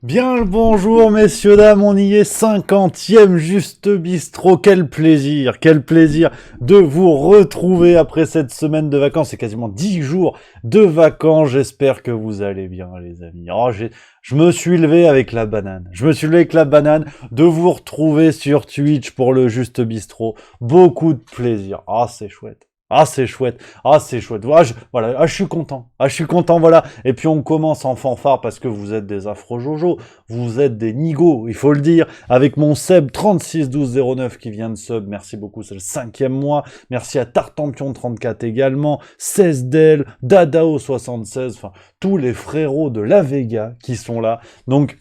Bien le bonjour messieurs dames, on y est, 50e Juste Bistrot, quel plaisir de vous retrouver après cette semaine de vacances, c'est quasiment 10 jours de vacances, j'espère que vous allez bien les amis. Je me suis levé avec la banane, de vous retrouver sur Twitch pour le Juste Bistrot, beaucoup de plaisir, c'est chouette. C'est chouette. C'est chouette. Voilà. Je suis content, voilà. Et puis on commence en fanfare parce que vous êtes des afro-jojo. Vous êtes des nigauds, il faut le dire. Avec mon Seb 361209 qui vient de sub. Merci beaucoup, c'est le 5e mois. Merci à Tartampion34 également. 16 Del, Dadao 76. Enfin, tous les frérots de la Vega qui sont là. Donc,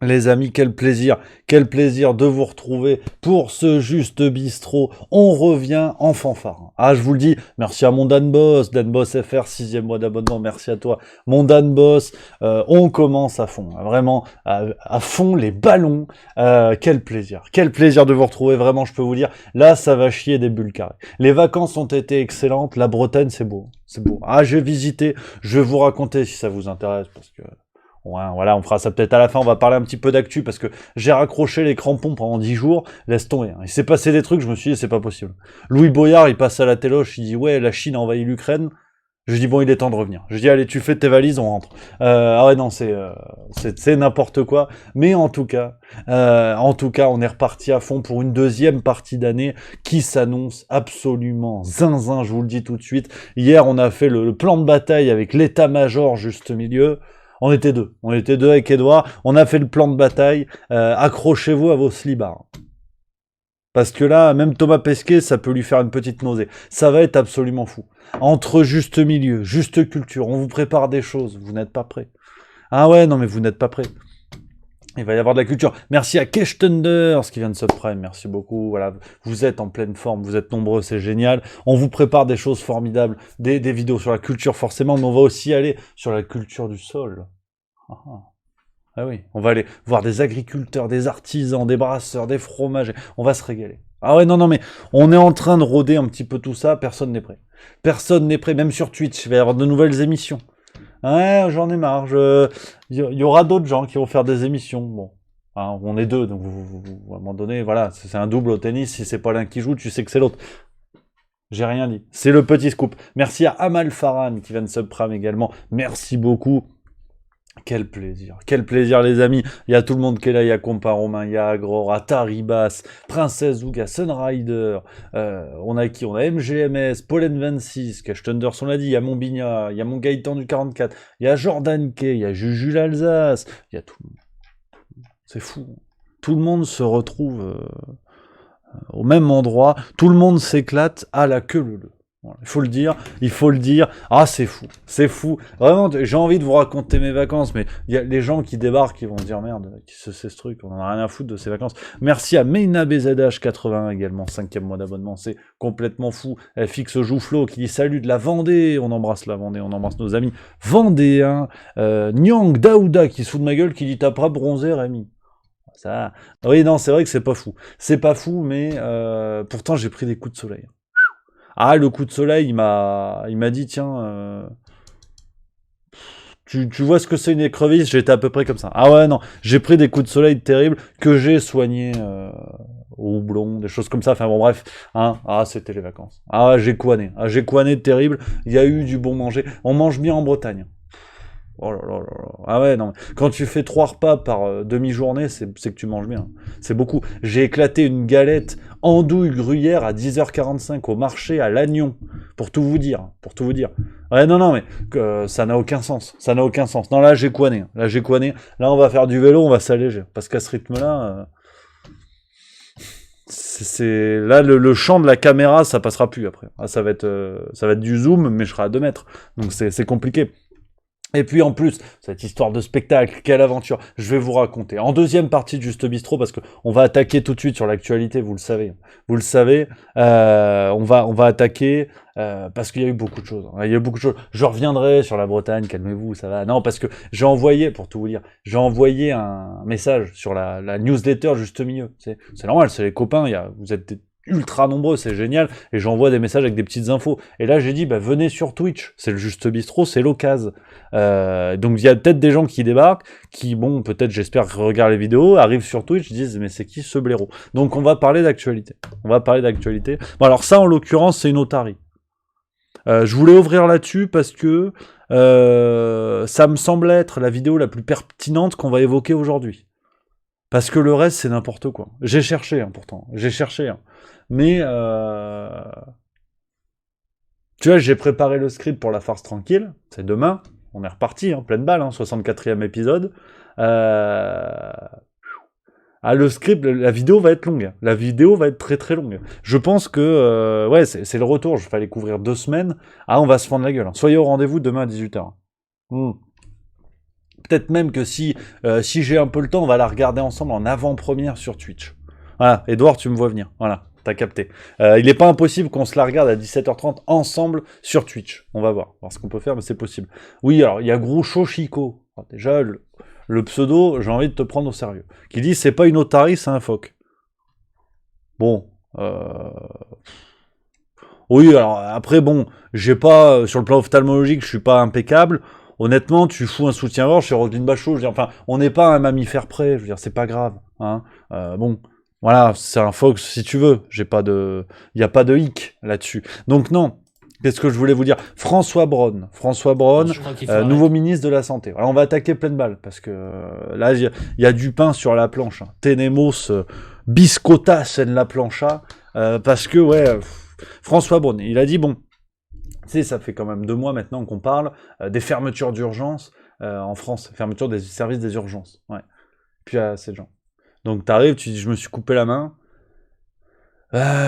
les amis, quel plaisir de vous retrouver pour ce Juste Bistrot. On revient en fanfare. Je vous le dis, merci à mon Dan Boss FR, 6e mois d'abonnement, merci à toi, mon Dan Boss. On commence à fond, vraiment à fond les ballons. Quel plaisir de vous retrouver, vraiment, je peux vous dire, là, ça va chier des bulles carrées. Les vacances ont été excellentes, la Bretagne, c'est beau. J'ai visité, je vais vous raconter si ça vous intéresse, parce que... Ouais, voilà, on fera ça peut-être à la fin, on va parler un petit peu d'actu, parce que j'ai raccroché les crampons pendant 10 jours, laisse tomber. Il s'est passé des trucs, je me suis dit, c'est pas possible. Louis Boyard, il passe à la téloche, il dit, ouais, la Chine a envahi l'Ukraine. Je dis, bon, il est temps de revenir. Je dis, allez, tu fais tes valises, on rentre. Non, c'est n'importe quoi. Mais en tout cas, on est reparti à fond pour une deuxième partie d'année qui s'annonce absolument zinzin, je vous le dis tout de suite. Hier, on a fait le plan de bataille avec l'état-major juste milieu. On était deux avec Edouard, on a fait le plan de bataille, accrochez-vous à vos slibards. Parce que là, même Thomas Pesquet, ça peut lui faire une petite nausée. Ça va être absolument fou. Entre juste milieu, juste culture, on vous prépare des choses, vous n'êtes pas prêts. Non mais vous n'êtes pas prêts. Il va y avoir de la culture. Merci à Kesh Thunder, ce qui vient de subprime. Merci beaucoup. Voilà, vous êtes en pleine forme, vous êtes nombreux, c'est génial. On vous prépare des choses formidables, des vidéos sur la culture forcément, mais on va aussi aller sur la culture du sol. Oui, on va aller voir des agriculteurs, des artisans, des brasseurs, des fromagers. On va se régaler. Non, mais on est en train de rôder un petit peu tout ça. Personne n'est prêt. Même sur Twitch, il va y avoir de nouvelles émissions. J'en ai marre. Il y aura d'autres gens qui vont faire des émissions. Bon, on est deux, donc à un moment donné, voilà, c'est un double au tennis. Si c'est pas l'un qui joue, tu sais que c'est l'autre. J'ai rien dit. C'est le petit scoop. Merci à Amal Farhan qui vient de subprime également. Merci beaucoup. Quel plaisir les amis. Il y a tout le monde qui est là, il y a Compa Romain, il y a Agrora, Taribas, Princesse Ouga, Sunrider, on a qui? On a MGMS, Pollen 26, Cash Thunder, on l'a dit, il y a mon Bignat, il y a mon Gaëtan du 44, il y a Jordan Kay, il y a Juju l'Alsace, il y a tout le monde. C'est fou. Tout le monde se retrouve au même endroit, tout le monde s'éclate à la queue leu. Voilà, il faut le dire. C'est fou. Vraiment, j'ai envie de vous raconter mes vacances, mais il y a les gens qui débarquent, qui vont se dire merde, qui se c'est ce truc, on en a rien à foutre de ces vacances. Merci à Meina BZH81 également, 5e mois d'abonnement, c'est complètement fou. FX Joufflo qui dit salut de la Vendée, on embrasse la Vendée, on embrasse nos amis vendéens. Nyang Daouda qui se fout de ma gueule, qui dit t'as pas bronzé Rémi. Ça... Oui, non, c'est vrai que c'est pas fou, mais pourtant j'ai pris des coups de soleil. Le coup de soleil, il m'a dit, tiens, tu vois ce que c'est une écrevisse? J'étais à peu près comme ça. Non, j'ai pris des coups de soleil terribles que j'ai soignés au houblon, des choses comme ça. Enfin bon, bref, c'était les vacances. J'ai couané terrible. Il y a eu du bon manger. On mange bien en Bretagne. Oh là là là. Non. Quand tu fais 3 repas par demi-journée, c'est que tu manges bien. C'est beaucoup. J'ai éclaté une galette andouille gruyère à 10h45 au marché à Lannion. Pour tout vous dire. Non, mais ça n'a aucun sens. Non, là, j'ai couané. Là, on va faire du vélo, on va s'alléger. Parce qu'à ce rythme-là... Là, le champ de la caméra, ça passera plus après. Ça va être du zoom, mais je serai à 2 mètres. Donc, c'est compliqué. Et puis en plus, cette histoire de spectacle, quelle aventure, je vais vous raconter. En deuxième partie de Juste Bistrot, parce qu'on va attaquer tout de suite sur l'actualité, vous le savez. On va attaquer parce qu'il y a eu beaucoup de choses. Je reviendrai sur la Bretagne, calmez-vous, ça va. Non, parce que j'ai envoyé, pour tout vous dire, un message sur la newsletter Juste Milieu. C'est normal, c'est les copains, vous êtes ultra nombreux, c'est génial, et j'envoie des messages avec des petites infos. Et là, j'ai dit, bah, venez sur Twitch, c'est le Juste Bistrot, c'est l'occasion. Donc, il y a peut-être des gens qui débarquent, qui, bon, peut-être, j'espère, regardent les vidéos, arrivent sur Twitch, disent, mais c'est qui ce blaireau? Donc, on va parler d'actualité. Bon, alors ça, en l'occurrence, c'est une otarie. Je voulais ouvrir là-dessus parce que ça me semble être la vidéo la plus pertinente qu'on va évoquer aujourd'hui. Parce que le reste, c'est n'importe quoi. J'ai cherché, pourtant. Mais, tu vois, j'ai préparé le script pour la farce tranquille. C'est demain. On est reparti, pleine balle, 64e épisode. Le script, la vidéo va être longue. La vidéo va être très très longue. Je pense que, c'est le retour. Il fallait couvrir 2 semaines. On va se fendre la gueule. Soyez au rendez-vous demain à 18h. Peut-être même que si j'ai un peu le temps, on va la regarder ensemble en avant-première sur Twitch. Voilà, Edouard, tu me vois venir. Voilà, t'as capté. Il n'est pas impossible qu'on se la regarde à 17h30 ensemble sur Twitch. On va voir ce qu'on peut faire, mais c'est possible. Oui, alors, il y a Groucho Chico. Alors, déjà, le pseudo, j'ai envie de te prendre au sérieux. Qui dit, c'est pas une otarie, c'est un phoque. Bon, oui, alors, après, bon, j'ai pas, sur le plan ophtalmologique, je suis pas impeccable. Honnêtement, tu fous un soutien-gorge chez Roselyne Bachot, je veux dire, enfin, on n'est pas un mammifère près, je veux dire, c'est pas grave, bon, voilà, c'est un phoque si tu veux, il y a pas de hic là-dessus. Donc non, qu'est-ce que je voulais vous dire? François Braun, nouveau ministre de la Santé. Alors, on va attaquer pleine balle, parce que là, il y a du pain sur la planche. Tenemos biscottas en la plancha, parce que, François Braun, il a dit, bon, tu sais, ça fait quand même 2 mois maintenant qu'on parle des fermetures d'urgence en France, fermeture des services des urgences. Ouais. Puis assez de gens. Donc t'arrives, tu dis je me suis coupé la main.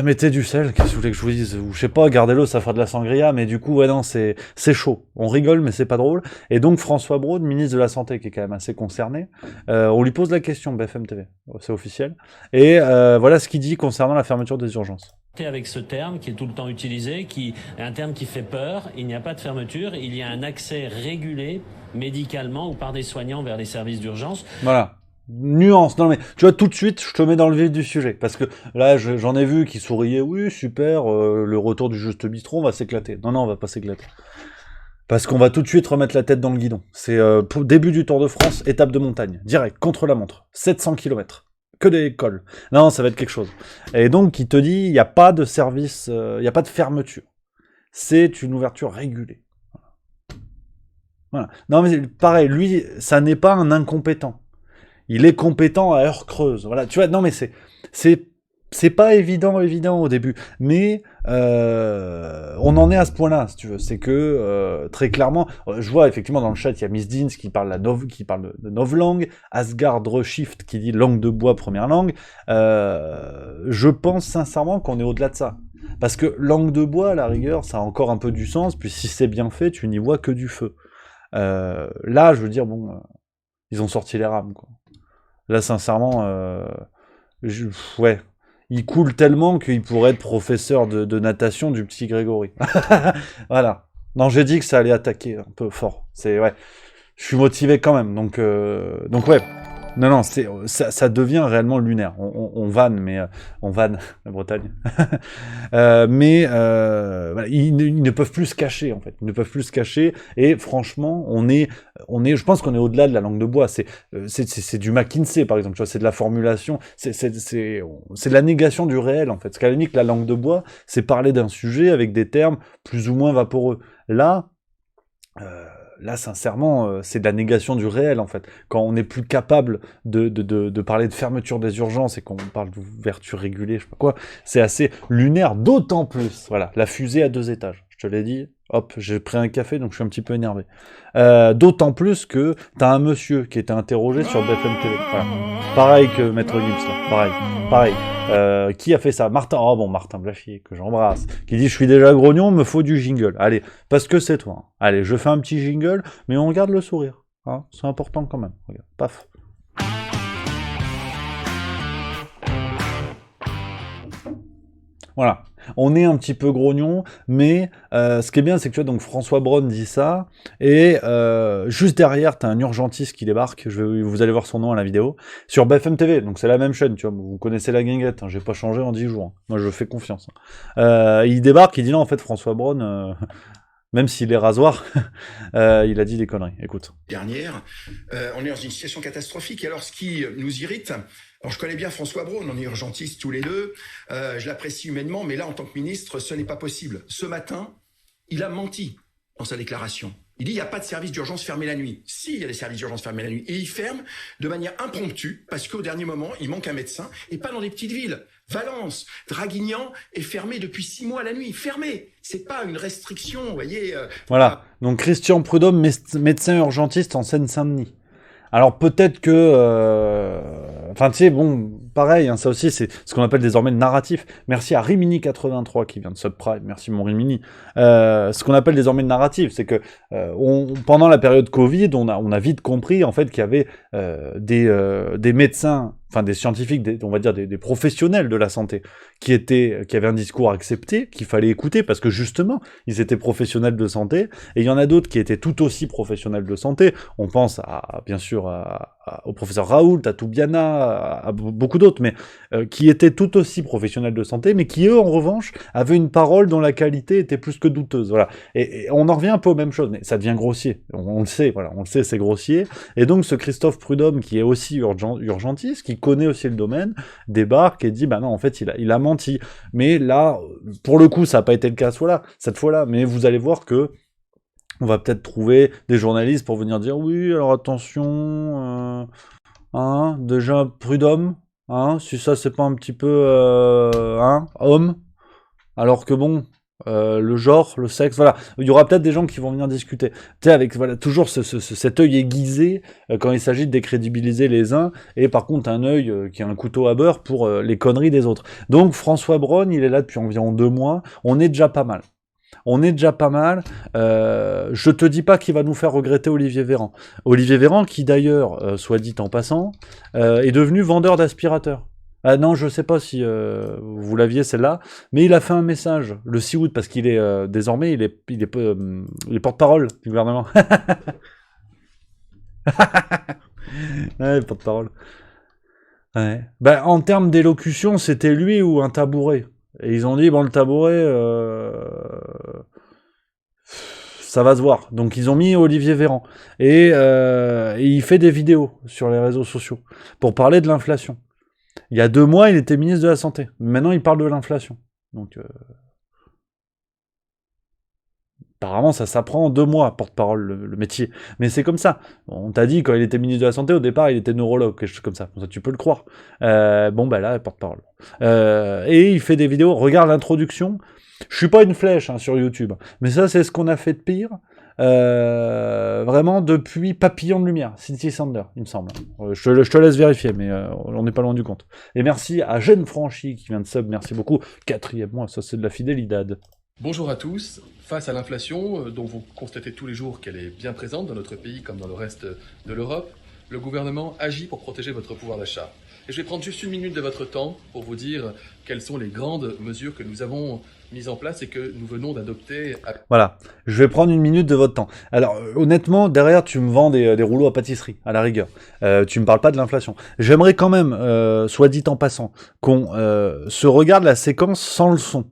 Mettez du sel, qu'est-ce que vous voulez que je vous dise? Ou je sais pas, gardez-le, ça fera de la sangria, mais du coup, non, c'est chaud. On rigole, mais c'est pas drôle. Et donc François Braun, ministre de la Santé, qui est quand même assez concerné, on lui pose la question, BFM TV, c'est officiel. Et voilà ce qu'il dit concernant la fermeture des urgences. Avec ce terme qui est tout le temps utilisé, qui est un terme qui fait peur. Il n'y a pas de fermeture, il y a un accès régulé médicalement ou par des soignants vers les services d'urgence. Voilà. Nuance, non mais tu vois tout de suite je te mets dans le vif du sujet parce que là j'en ai vu qui souriaient, oui super, le retour du Juste Bistrot, on va s'éclater. Non, on va pas s'éclater. Parce qu'on va tout de suite remettre la tête dans le guidon. C'est début du Tour de France, étape de montagne, direct, contre la montre, 700 km. Que des cols. Non, ça va être quelque chose. Et donc, il te dit, il n'y a pas de service, il n'y a pas de fermeture. C'est une ouverture régulée. Voilà. Non, mais pareil, lui, ça n'est pas un incompétent. Il est compétent à heure creuse. Voilà, tu vois, non, mais c'est pas évident au début, mais on en est à ce point-là, si tu veux. C'est que très clairement, je vois effectivement dans le chat, il y a Miss Deans qui parle de novlangue, Asgard Reshift qui dit langue de bois première langue. Je pense sincèrement qu'on est au-delà de ça, parce que langue de bois, à la rigueur, ça a encore un peu du sens. Puis si c'est bien fait, tu n'y vois que du feu. Là, je veux dire, bon, ils ont sorti les rames, quoi. Là, sincèrement, il coule tellement qu'il pourrait être professeur de natation du petit Grégory. Voilà. Non, j'ai dit que ça allait attaquer un peu fort. Je suis motivé quand même. Donc ouais. Non, ça devient réellement lunaire. On vanne, mais on vanne la Bretagne. Voilà, ils ne peuvent plus se cacher en fait. Ils ne peuvent plus se cacher. Et franchement, je pense qu'on est au-delà de la langue de bois. C'est du McKinsey par exemple. Tu vois, c'est de la formulation. C'est de la négation du réel en fait. Ce qu'à la limite, la langue de bois, c'est parler d'un sujet avec des termes plus ou moins vaporeux. Là, sincèrement, c'est de la négation du réel, en fait. Quand on n'est plus capable de parler de fermeture des urgences et qu'on parle d'ouverture régulée, je sais pas quoi, c'est assez lunaire, d'autant plus. Voilà, la fusée à 2 étages. Je te l'ai dit, hop, j'ai pris un café, donc je suis un petit peu énervé. D'autant plus que t'as un monsieur qui était interrogé sur BFM TV. Voilà. Pareil que Maître Gims, là. Pareil. Qui a fait ça? Martin Blachier, que j'embrasse, qui dit « Je suis déjà grognon, me faut du jingle. » Allez, parce que c'est toi. Allez, je fais un petit jingle, mais on garde le sourire. C'est important quand même. Regarde, paf. Voilà. on est un petit peu grognon, mais ce qui est bien, c'est que tu vois, donc François Braun dit ça, et juste derrière, t'as un urgentiste qui débarque, vous allez voir son nom à la vidéo, sur BFM TV, donc c'est la même chaîne, tu vois, vous connaissez la guinguette, hein, j'ai pas changé en 10 jours, hein. Moi je fais confiance. Il débarque, il dit non, en fait, François Braun, même s'il est rasoir, il a dit des conneries, écoute. Dernière, on est dans une situation catastrophique, et alors ce qui nous irrite... Alors, je connais bien François Braun, on est urgentistes tous les deux, je l'apprécie humainement, mais là, en tant que ministre, ce n'est pas possible. Ce matin, il a menti dans sa déclaration. Il dit, il n'y a pas de service d'urgence fermé la nuit. Si, il y a des services d'urgence fermés la nuit. Et il ferme de manière impromptue, parce qu'au dernier moment, il manque un médecin, et pas dans des petites villes. Valence, Draguignan est fermé depuis 6 mois la nuit. Fermé. C'est pas une restriction, vous voyez. Voilà. Donc, Christian Prudhomme, médecin urgentiste en Seine-Saint-Denis. Alors peut-être que... Enfin tu sais, bon, pareil, hein, ça aussi c'est ce qu'on appelle désormais le narratif. Merci à Rimini83 qui vient de Subprime, merci mon Rimini. Ce qu'on appelle désormais le narratif, c'est que pendant la période Covid, on a vite compris en fait qu'il y avait des médecins, enfin des scientifiques, on va dire des professionnels de la santé, qui avaient un discours accepté, qu'il fallait écouter, parce que justement, ils étaient professionnels de santé, et il y en a d'autres qui étaient tout aussi professionnels de santé. On pense bien sûr au professeur Raoult, à Toubiana, à beaucoup d'autres, mais qui étaient tout aussi professionnels de santé, mais qui eux, en revanche, avaient une parole dont la qualité était plus que douteuse. Voilà. Et on en revient un peu aux mêmes choses, mais ça devient grossier. On le sait, voilà, on le sait, c'est grossier. Et donc ce Christophe Prudhomme, qui est aussi urgentiste, qui connaît aussi le domaine, débarque et dit, bah non, en fait, il a menti. Mais là, pour le coup, ça n'a pas été le cas cette fois-là, mais vous allez voir que on va peut-être trouver des journalistes pour venir dire, oui, alors attention, déjà, Prudhomme, si ça, c'est pas un petit peu, homme, alors que bon... le genre, le sexe, voilà. Il y aura peut-être des gens qui vont venir discuter. Tu sais, avec toujours cet œil aiguisé quand il s'agit de décrédibiliser les uns, et par contre un œil qui a un couteau à beurre pour les conneries des autres. Donc François Braun, il est là depuis environ 2 mois. On est déjà pas mal. Je te dis pas qu'il va nous faire regretter Olivier Véran. Olivier Véran, qui d'ailleurs, soit dit en passant, est devenu vendeur d'aspirateurs. Ah non, je sais pas si vous l'aviez celle-là, mais il a fait un message le 6 août, parce qu'il est désormais il est porte-parole du gouvernement. Ouais, porte-parole. Ouais. Ben, en termes d'élocution, c'était lui ou un tabouret. Et ils ont dit, bon, le tabouret, ça va se voir. Donc ils ont mis Olivier Véran. Et il fait des vidéos sur les réseaux sociaux pour parler de l'inflation. Il y a 2 mois, il était ministre de la Santé. Maintenant, il parle de l'inflation. Donc, apparemment, ça s'apprend en 2 mois, porte-parole, le métier. Mais c'est comme ça. On t'a dit, quand il était ministre de la Santé, au départ, il était neurologue, quelque chose comme ça. Ça, tu peux le croire. Bon, bah là, porte-parole. Et il fait des vidéos. Regarde l'introduction. Je suis pas une flèche sur YouTube. Mais ça, c'est ce qu'on a fait de pire. Vraiment depuis Papillon de Lumière, Cynthia Sander, il me semble. Je te laisse vérifier, mais on n'est pas loin du compte. Et merci à Jeanne Franchi qui vient de sub, merci beaucoup. 4e mois, ça c'est de la fidélidade. Bonjour à tous. Face à l'inflation, dont vous constatez tous les jours qu'elle est bien présente dans notre pays comme dans le reste de l'Europe, le gouvernement agit pour protéger votre pouvoir d'achat. Et je vais prendre juste 1 minute de votre temps pour vous dire quelles sont les grandes mesures que nous avons mises en place et que nous venons d'adopter. Voilà, je vais prendre 1 minute de votre temps. Alors, honnêtement, derrière, tu me vends des rouleaux à pâtisserie, à la rigueur. Tu me parles pas de l'inflation. J'aimerais quand même, soit dit en passant, qu'on se regarde la séquence sans le son.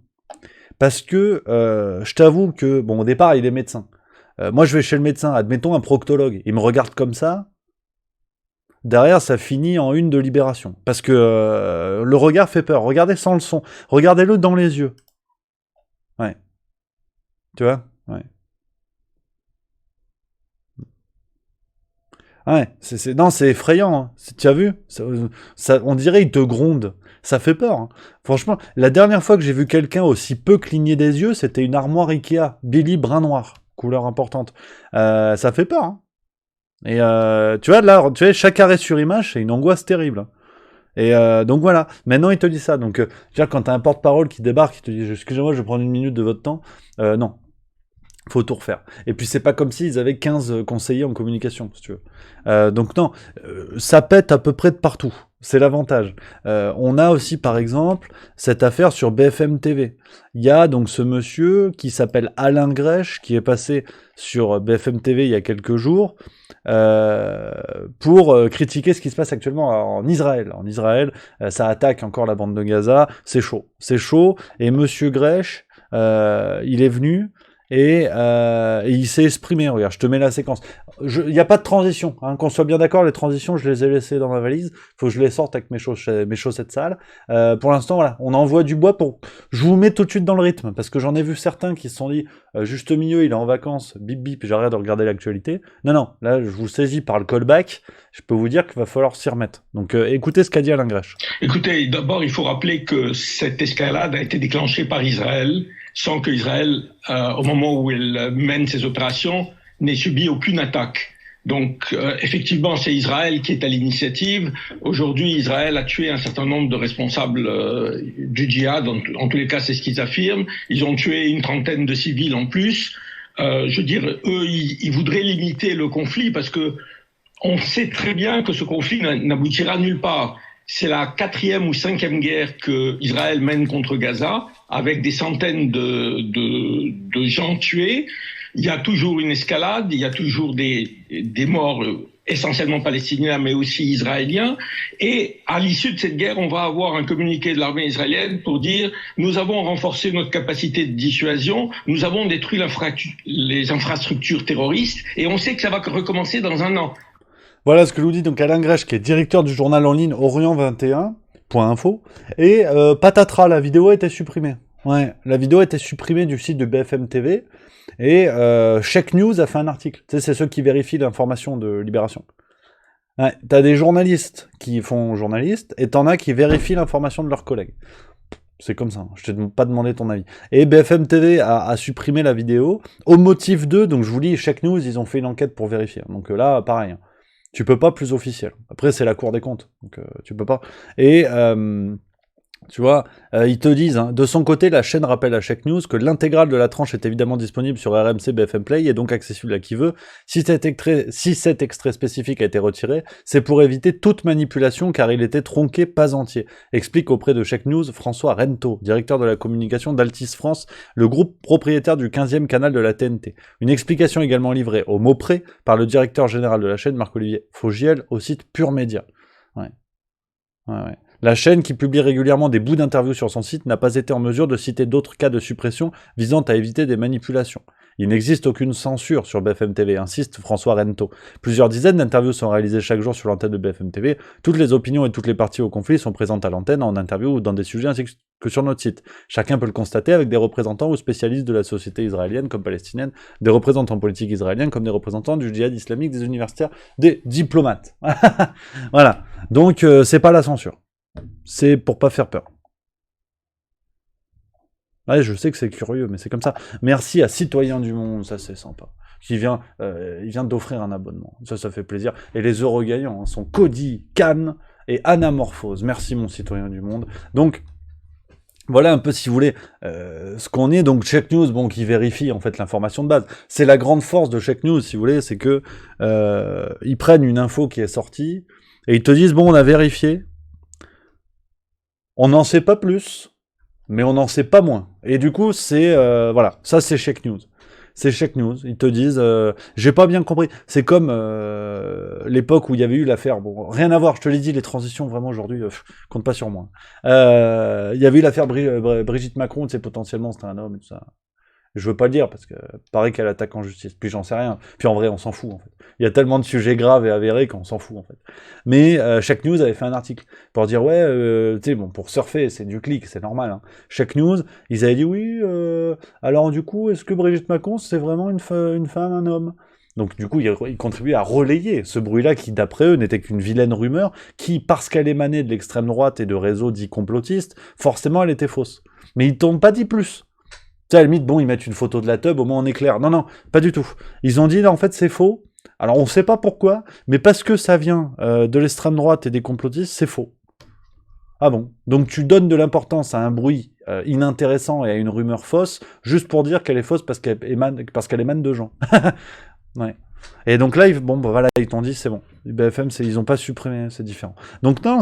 Parce que, je t'avoue que, bon, au départ, il est médecin. Moi, je vais chez le médecin, admettons un proctologue. Il me regarde comme ça. Derrière, ça finit en une de Libération. Parce que le regard fait peur. Regardez sans le son. Regardez-le dans les yeux. Ouais. Tu vois? Ouais. Ouais, non, c'est effrayant. Hein. Tu as vu? On dirait il te gronde. Ça fait peur. Hein. Franchement, la dernière fois que j'ai vu quelqu'un aussi peu cligner des yeux, c'était une armoire Ikea. Billy brun noir. Couleur importante. Ça fait peur. Hein. Et tu vois, là, chaque arrêt sur image, c'est une angoisse terrible. Et donc voilà, maintenant il te dit ça. Donc, quand t'as un porte-parole qui débarque, il te dit, excusez-moi, je vais prendre 1 minute de votre temps. Non, faut tout refaire. Et puis c'est pas comme s'ils avaient 15 conseillers en communication, si tu veux. Donc non, ça pète à peu près de partout. C'est l'avantage. On a aussi, par exemple, cette affaire sur BFM TV. Il y a donc ce monsieur qui s'appelle Alain Grèche, qui est passé sur BFM TV il y a quelques jours, pour critiquer ce qui se passe actuellement en Israël. En Israël, ça attaque encore la bande de Gaza. C'est chaud. C'est chaud. Et monsieur Grèche, il est venu... Et il s'est exprimé. Regarde, je te mets la séquence. Il n'y a pas de transition, hein, qu'on soit bien d'accord. Les transitions, je les ai laissées dans ma valise. Faut que je les sorte avec mes chaussettes sales. Pour l'instant, voilà, on envoie du bois pour. Je vous mets tout de suite dans le rythme parce que j'en ai vu certains qui se sont dit juste au milieu, il est en vacances, bip bip, j'arrête de regarder l'actualité. Non, là, je vous saisis par le callback. Je peux vous dire qu'il va falloir s'y remettre. Donc, écoutez ce qu'a dit Alain Grèche. Écoutez, d'abord, il faut rappeler que cette escalade a été déclenchée par Israël, sans que Israël, au moment où elle mène ses opérations, n'ait subi aucune attaque. Donc, effectivement, c'est Israël qui est à l'initiative. Aujourd'hui, Israël a tué un certain nombre de responsables du djihad. En tous les cas, c'est ce qu'ils affirment. Ils ont tué une trentaine de civils en plus. Je veux dire, eux, ils voudraient limiter le conflit parce que on sait très bien que ce conflit n'aboutira nulle part. C'est la 4e ou 5e guerre que Israël mène contre Gaza, avec des centaines de gens tués. Il y a toujours une escalade, il y a toujours des morts essentiellement palestiniens, mais aussi israéliens. Et à l'issue de cette guerre, on va avoir un communiqué de l'armée israélienne pour dire « Nous avons renforcé notre capacité de dissuasion, nous avons détruit les infrastructures terroristes, et on sait que ça va recommencer dans un an. » Voilà ce que je vous dis, donc Alain Grèche, qui est directeur du journal en ligne Orient21.info, et patatras, la vidéo a été supprimée. Ouais, la vidéo a été supprimée du site de BFM TV, et Check News a fait un article. Tu sais, c'est ceux qui vérifient l'information de Libération. Ouais, t'as des journalistes qui font journalistes, et t'en as qui vérifient l'information de leurs collègues. C'est comme ça, hein. Je t'ai pas demandé ton avis. Et BFM TV a supprimé la vidéo, au motif de, donc je vous dis, Check News, ils ont fait une enquête pour vérifier. Donc là, pareil, hein. Tu peux pas plus officiel. Après, c'est la Cour des comptes, donc tu peux pas. Et tu vois, ils te disent, hein, de son côté, la chaîne rappelle à Check News que l'intégrale de la tranche est évidemment disponible sur RMC BFM Play et donc accessible à qui veut. Si cet extrait spécifique a été retiré, c'est pour éviter toute manipulation car il était tronqué pas entier. Explique auprès de Check News François Rento, directeur de la communication d'Altis France, le groupe propriétaire du 15e canal de la TNT. Une explication également livrée au mot près par le directeur général de la chaîne, Marc-Olivier Fogiel, au site Pure Média. Ouais. La chaîne, qui publie régulièrement des bouts d'interviews sur son site, n'a pas été en mesure de citer d'autres cas de suppression visant à éviter des manipulations. Il n'existe aucune censure sur BFM TV, insiste François Rento. Plusieurs dizaines d'interviews sont réalisées chaque jour sur l'antenne de BFM TV. Toutes les opinions et toutes les parties au conflit sont présentes à l'antenne, en interview ou dans des sujets ainsi que sur notre site. Chacun peut le constater avec des représentants ou spécialistes de la société israélienne comme palestinienne, des représentants politiques israéliens comme des représentants du djihad islamique, des universitaires, des diplomates. Voilà. Donc, c'est pas la censure. C'est pour pas faire peur. Ouais, je sais que c'est curieux, mais c'est comme ça. Merci à Citoyen du Monde, ça c'est sympa. Il vient d'offrir un abonnement. Ça fait plaisir. Et les heureux gagnants hein, sont Cody, Cannes et Anamorphose. Merci mon Citoyen du Monde. Donc, voilà un peu, si vous voulez, ce qu'on est. Donc, Check News, bon, qui vérifie en fait l'information de base. C'est la grande force de Check News, si vous voulez, c'est que ils prennent une info qui est sortie et ils te disent, bon, on a vérifié. On n'en sait pas plus, mais on n'en sait pas moins. Et du coup, c'est... voilà, ça c'est Check News. C'est Check News. Ils te disent... j'ai pas bien compris. C'est comme l'époque où il y avait eu l'affaire... Bon, rien à voir, je te l'ai dit, les transitions, vraiment, aujourd'hui, compte pas sur moi. Il y avait eu l'affaire Brigitte Macron, tu sais, potentiellement, c'était un homme et tout ça. Je veux pas le dire, parce que paraît qu'elle attaque en justice. Puis j'en sais rien. Puis en vrai, on s'en fout, en fait. Il y a tellement de sujets graves et avérés qu'on s'en fout, en fait. Mais Check News avait fait un article pour dire, ouais, tu sais, bon, pour surfer, c'est du clic, c'est normal. Hein. Check News, ils avaient dit, oui, alors du coup, est-ce que Brigitte Macron, c'est vraiment une femme, un homme ? Donc du coup, ils contribuaient à relayer ce bruit-là qui, d'après eux, n'était qu'une vilaine rumeur, qui, parce qu'elle émanait de l'extrême droite et de réseaux dits complotistes, forcément, elle était fausse. Mais ils t'ont pas dit plus. Tu sais, à la limite, bon, ils mettent une photo de la teub, au moins on est clair. Non, pas du tout. Ils ont dit, là, en fait, c'est faux. Alors, on sait pas pourquoi, mais parce que ça vient de l'extrême droite et des complotistes, c'est faux. Ah bon? Donc, tu donnes de l'importance à un bruit inintéressant et à une rumeur fausse, juste pour dire qu'elle est fausse parce qu'elle émane de gens. Ouais. Et donc là, bon, bah, voilà, ils t'ont dit, c'est bon. BFM, ils ont pas supprimé, c'est différent. Donc non,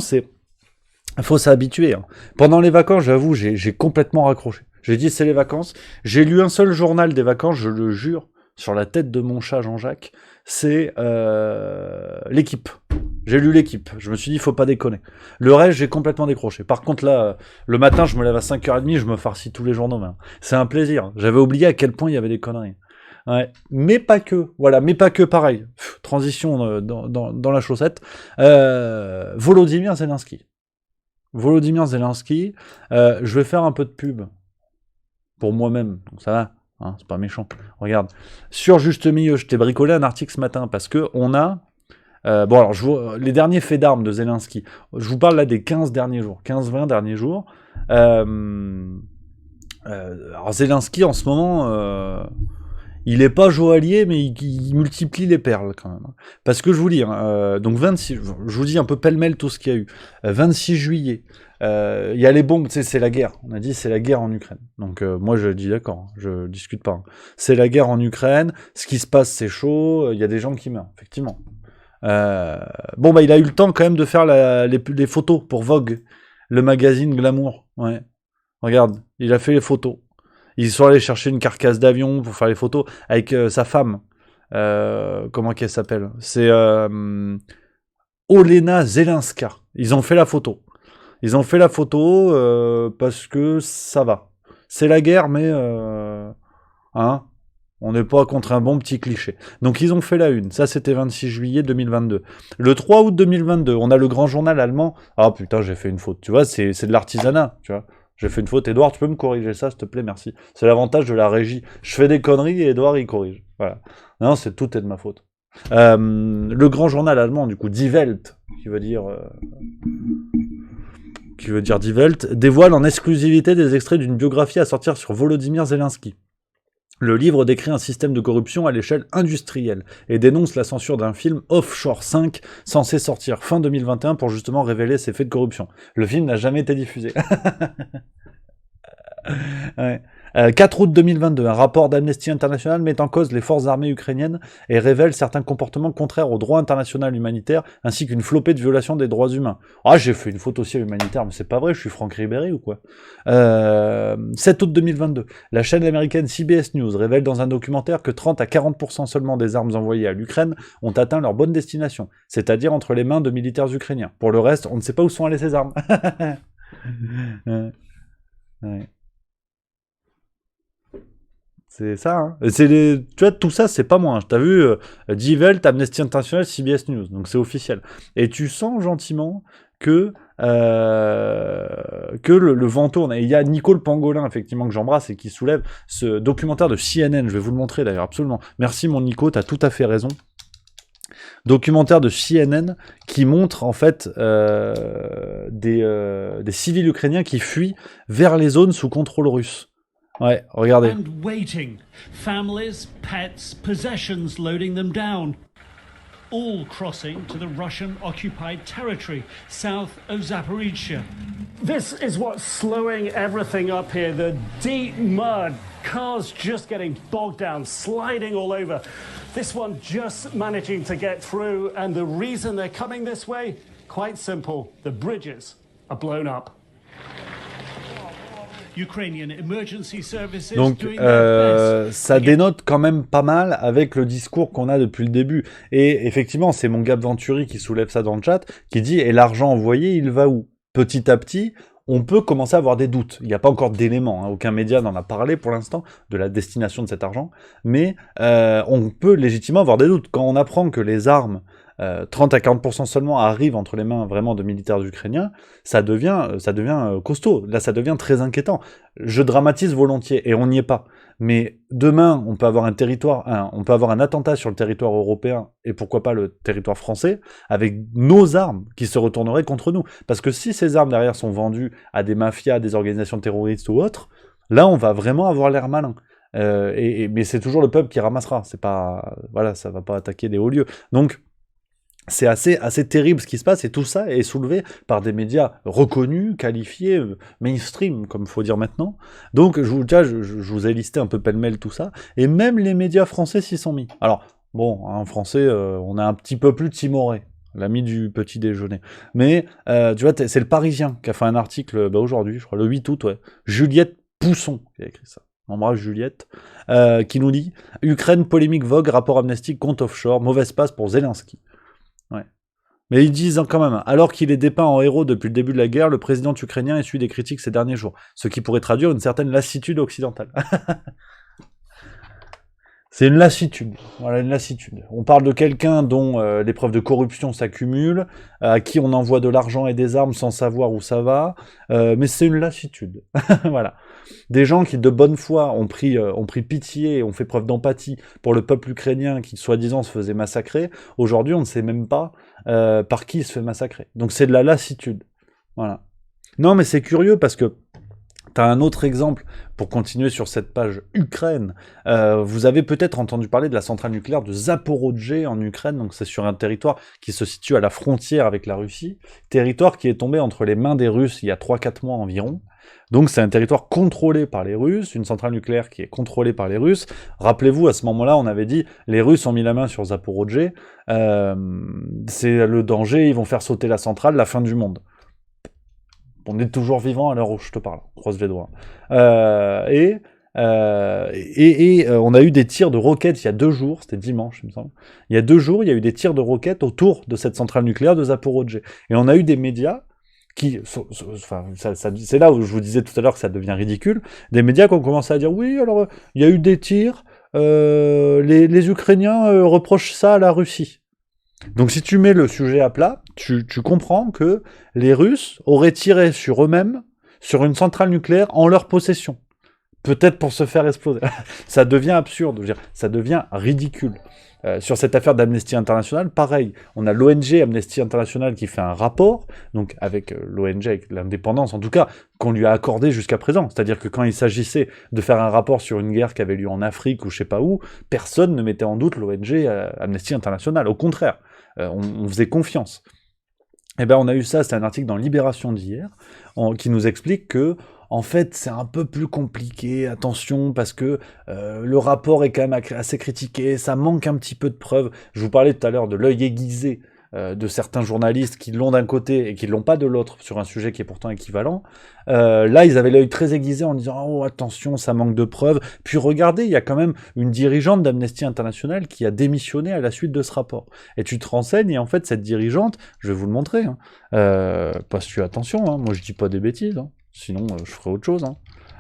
faut s'habituer. Hein. Pendant les vacances, j'avoue, j'ai complètement raccroché. J'ai dit, c'est les vacances. J'ai lu un seul journal des vacances, je le jure, sur la tête de mon chat Jean-Jacques, c'est l'équipe. J'ai lu l'équipe. Je me suis dit, faut pas déconner. Le reste, j'ai complètement décroché. Par contre, là, le matin, je me lève à 5h30, je me farcis tous les journaux. Même. C'est un plaisir. J'avais oublié à quel point il y avait des conneries. Ouais. Mais pas que. Voilà, mais pas que pareil. Transition dans la chaussette. Volodymyr Zelensky. Volodymyr Zelensky. Je vais faire un peu de pub. Pour moi-même. Donc ça va. Hein, c'est pas méchant. Regarde. Sur Juste Milieu, je t'ai bricolé un article ce matin parce que on a... bon, alors, les derniers faits d'armes de Zelensky. Je vous parle là des 15 derniers jours. 15-20 derniers jours. Alors, Zelensky, en ce moment... il est pas joaillier, mais il multiplie les perles, quand même. Parce que je vous dis, donc 26... Je vous dis un peu pêle-mêle tout ce qu'il y a eu. 26 juillet... il y a les bombes, tu sais, c'est la guerre. On a dit c'est la guerre en Ukraine. Donc moi je dis d'accord, je discute pas. Hein. C'est la guerre en Ukraine, ce qui se passe c'est chaud, il y a des gens qui meurent, effectivement. Bon bah il a eu le temps quand même de faire les photos pour Vogue, le magazine Glamour. Ouais. Regarde, il a fait les photos. Ils sont allés chercher une carcasse d'avion pour faire les photos avec sa femme. Comment qu'elle s'appelle ? C'est Olena Zelenska. Ils ont fait la photo. Ils ont fait la photo parce que ça va. C'est la guerre, mais hein, on n'est pas contre un bon petit cliché. Donc ils ont fait la une. Ça, c'était 26 juillet 2022. Le 3 août 2022, on a le grand journal allemand. Ah putain, j'ai fait une faute. Tu vois, c'est de l'artisanat. Tu vois, j'ai fait une faute. Édouard, tu peux me corriger ça, s'il te plaît, merci. C'est l'avantage de la régie. Je fais des conneries et Édouard, il corrige. Voilà. Non, tout est de ma faute. Le grand journal allemand, du coup, Die Welt, qui veut dire Die Welt, dévoile en exclusivité des extraits d'une biographie à sortir sur Volodymyr Zelensky. Le livre décrit un système de corruption à l'échelle industrielle et dénonce la censure d'un film Offshore 5 censé sortir fin 2021 pour justement révéler ces faits de corruption. Le film n'a jamais été diffusé. Ouais. 4 août 2022, un rapport d'Amnesty International met en cause les forces armées ukrainiennes et révèle certains comportements contraires au droit international humanitaire ainsi qu'une flopée de violations des droits humains. Ah, j'ai fait une faute aussi humanitaire, mais c'est pas vrai, je suis Franck Ribéry ou quoi 7 août 2022, la chaîne américaine CBS News révèle dans un documentaire que 30 à 40% seulement des armes envoyées à l'Ukraine ont atteint leur bonne destination, c'est-à-dire entre les mains de militaires ukrainiens. Pour le reste, on ne sait pas où sont allées ces armes. Ouais. C'est ça, hein. Tu vois, tout ça, c'est pas moi. T'as vu, Die Welt, Amnesty International, CBS News. Donc c'est officiel. Et tu sens gentiment que le vent tourne. Et il y a Nicole Pangolin, effectivement, que j'embrasse et qui soulève ce documentaire de CNN. Je vais vous le montrer d'ailleurs, absolument. Merci mon Nico, t'as tout à fait raison. Documentaire de CNN qui montre en fait des civils ukrainiens qui fuient vers les zones sous contrôle russe. Ouais, regardez. And waiting. Families, pets, possessions loading them down. All crossing to the Russian-occupied territory, south of Zaporizhzhia. This is what's slowing everything up here. The deep mud, cars just getting bogged down, sliding all over. This one just managing to get through, and the reason they're coming this way? Quite simple. The bridges are blown up. Donc ça dénote quand même pas mal avec le discours qu'on a depuis le début. Et effectivement, c'est mon Gab Venturi qui soulève ça dans le chat, qui dit « Et l'argent envoyé, il va où ?» Petit à petit, on peut commencer à avoir des doutes. Il n'y a pas encore d'éléments, hein. Aucun média n'en a parlé pour l'instant, de la destination de cet argent, mais on peut légitimement avoir des doutes. Quand on apprend que les armes 30 à 40% seulement arrivent entre les mains vraiment de militaires ukrainiens, ça devient costaud. Là, ça devient très inquiétant. Je dramatise volontiers, et on n'y est pas. Mais demain, on peut avoir on peut avoir un attentat sur le territoire européen, et pourquoi pas le territoire français, avec nos armes qui se retourneraient contre nous. Parce que si ces armes derrière sont vendues à des mafias, des organisations terroristes ou autres, là, on va vraiment avoir l'air malin. Mais c'est toujours le peuple qui ramassera. C'est pas, voilà, ça va pas attaquer des hauts lieux. Donc, c'est assez terrible ce qui se passe, et tout ça est soulevé par des médias reconnus, qualifiés, mainstream, comme il faut dire maintenant. Donc, je vous ai listé un peu pêle-mêle tout ça, et même les médias français s'y sont mis. Alors, Bon, en français, on a un petit peu plus timoré, l'ami du petit déjeuner. Mais, tu vois, c'est le Parisien qui a fait un article aujourd'hui, je crois, le 8 août, ouais. Juliette Pousson qui a écrit ça. On embrasse Juliette, qui nous dit « Ukraine, polémique vogue, rapport Amnesty, compte offshore, mauvaise passe pour Zelensky ». Ouais. Mais ils disent quand même, alors qu'il est dépeint en héros depuis le début de la guerre, le président ukrainien essuie des critiques ces derniers jours, ce qui pourrait traduire une certaine lassitude occidentale. C'est une lassitude, voilà, une lassitude. On parle de quelqu'un dont les preuves de corruption s'accumulent, à qui on envoie de l'argent et des armes sans savoir où ça va, mais c'est une lassitude. Voilà. Des gens qui, de bonne foi, ont pris pitié et ont fait preuve d'empathie pour le peuple ukrainien qui, soi-disant, se faisait massacrer, aujourd'hui, on ne sait même pas par qui il se fait massacrer. Donc c'est de la lassitude. Voilà. Non, mais c'est curieux parce que t'as un autre exemple, pour continuer sur cette page Ukraine. Vous avez peut-être entendu parler de la centrale nucléaire de Zaporodje en Ukraine, donc c'est sur un territoire qui se situe à la frontière avec la Russie, territoire qui est tombé entre les mains des Russes il y a 3-4 mois environ. Donc c'est un territoire contrôlé par les Russes, une centrale nucléaire qui est contrôlée par les Russes. Rappelez-vous, à ce moment-là, on avait dit, les Russes ont mis la main sur Zaporodje, c'est le danger, ils vont faire sauter la centrale, la fin du monde. On est toujours vivant à l'heure où je te parle, croise les doigts. On a eu des tirs de roquettes il y a 2 jours, c'était dimanche il me semble. Il y a 2 jours, il y a eu des tirs de roquettes autour de cette centrale nucléaire de Zaporodje. Et on a eu des médias qui, c'est là où je vous disais tout à l'heure que ça devient ridicule, des médias qui ont commencé à dire oui, alors il y a eu des tirs, les Ukrainiens reprochent ça à la Russie. Donc si tu mets le sujet à plat, tu comprends que les Russes auraient tiré sur eux-mêmes, sur une centrale nucléaire en leur possession. Peut-être pour se faire exploser. Ça devient absurde, je veux dire, ça devient ridicule. Sur cette affaire d'Amnesty International, pareil, on a l'ONG Amnesty International qui fait un rapport, donc avec l'ONG, avec l'indépendance en tout cas, qu'on lui a accordé jusqu'à présent. C'est-à-dire que quand il s'agissait de faire un rapport sur une guerre qui avait lieu en Afrique ou je sais pas où, personne ne mettait en doute l'ONG Amnesty International. Au contraire, on faisait confiance. Eh ben on a eu ça, c'est un article dans Libération d'hier, qui nous explique que en fait, c'est un peu plus compliqué, attention, parce que le rapport est quand même assez critiqué, ça manque un petit peu de preuves. Je vous parlais tout à l'heure de l'œil aiguisé de certains journalistes qui l'ont d'un côté et qui l'ont pas de l'autre sur un sujet qui est pourtant équivalent. Là, ils avaient l'œil très aiguisé en disant « Oh, attention, ça manque de preuves ». Puis regardez, il y a quand même une dirigeante d'Amnesty International qui a démissionné à la suite de ce rapport. Et tu te renseignes, et en fait, cette dirigeante, je vais vous le montrer, hein, parce que attention, hein, moi je dis pas des bêtises, hein. Sinon, je ferai autre chose. Hein.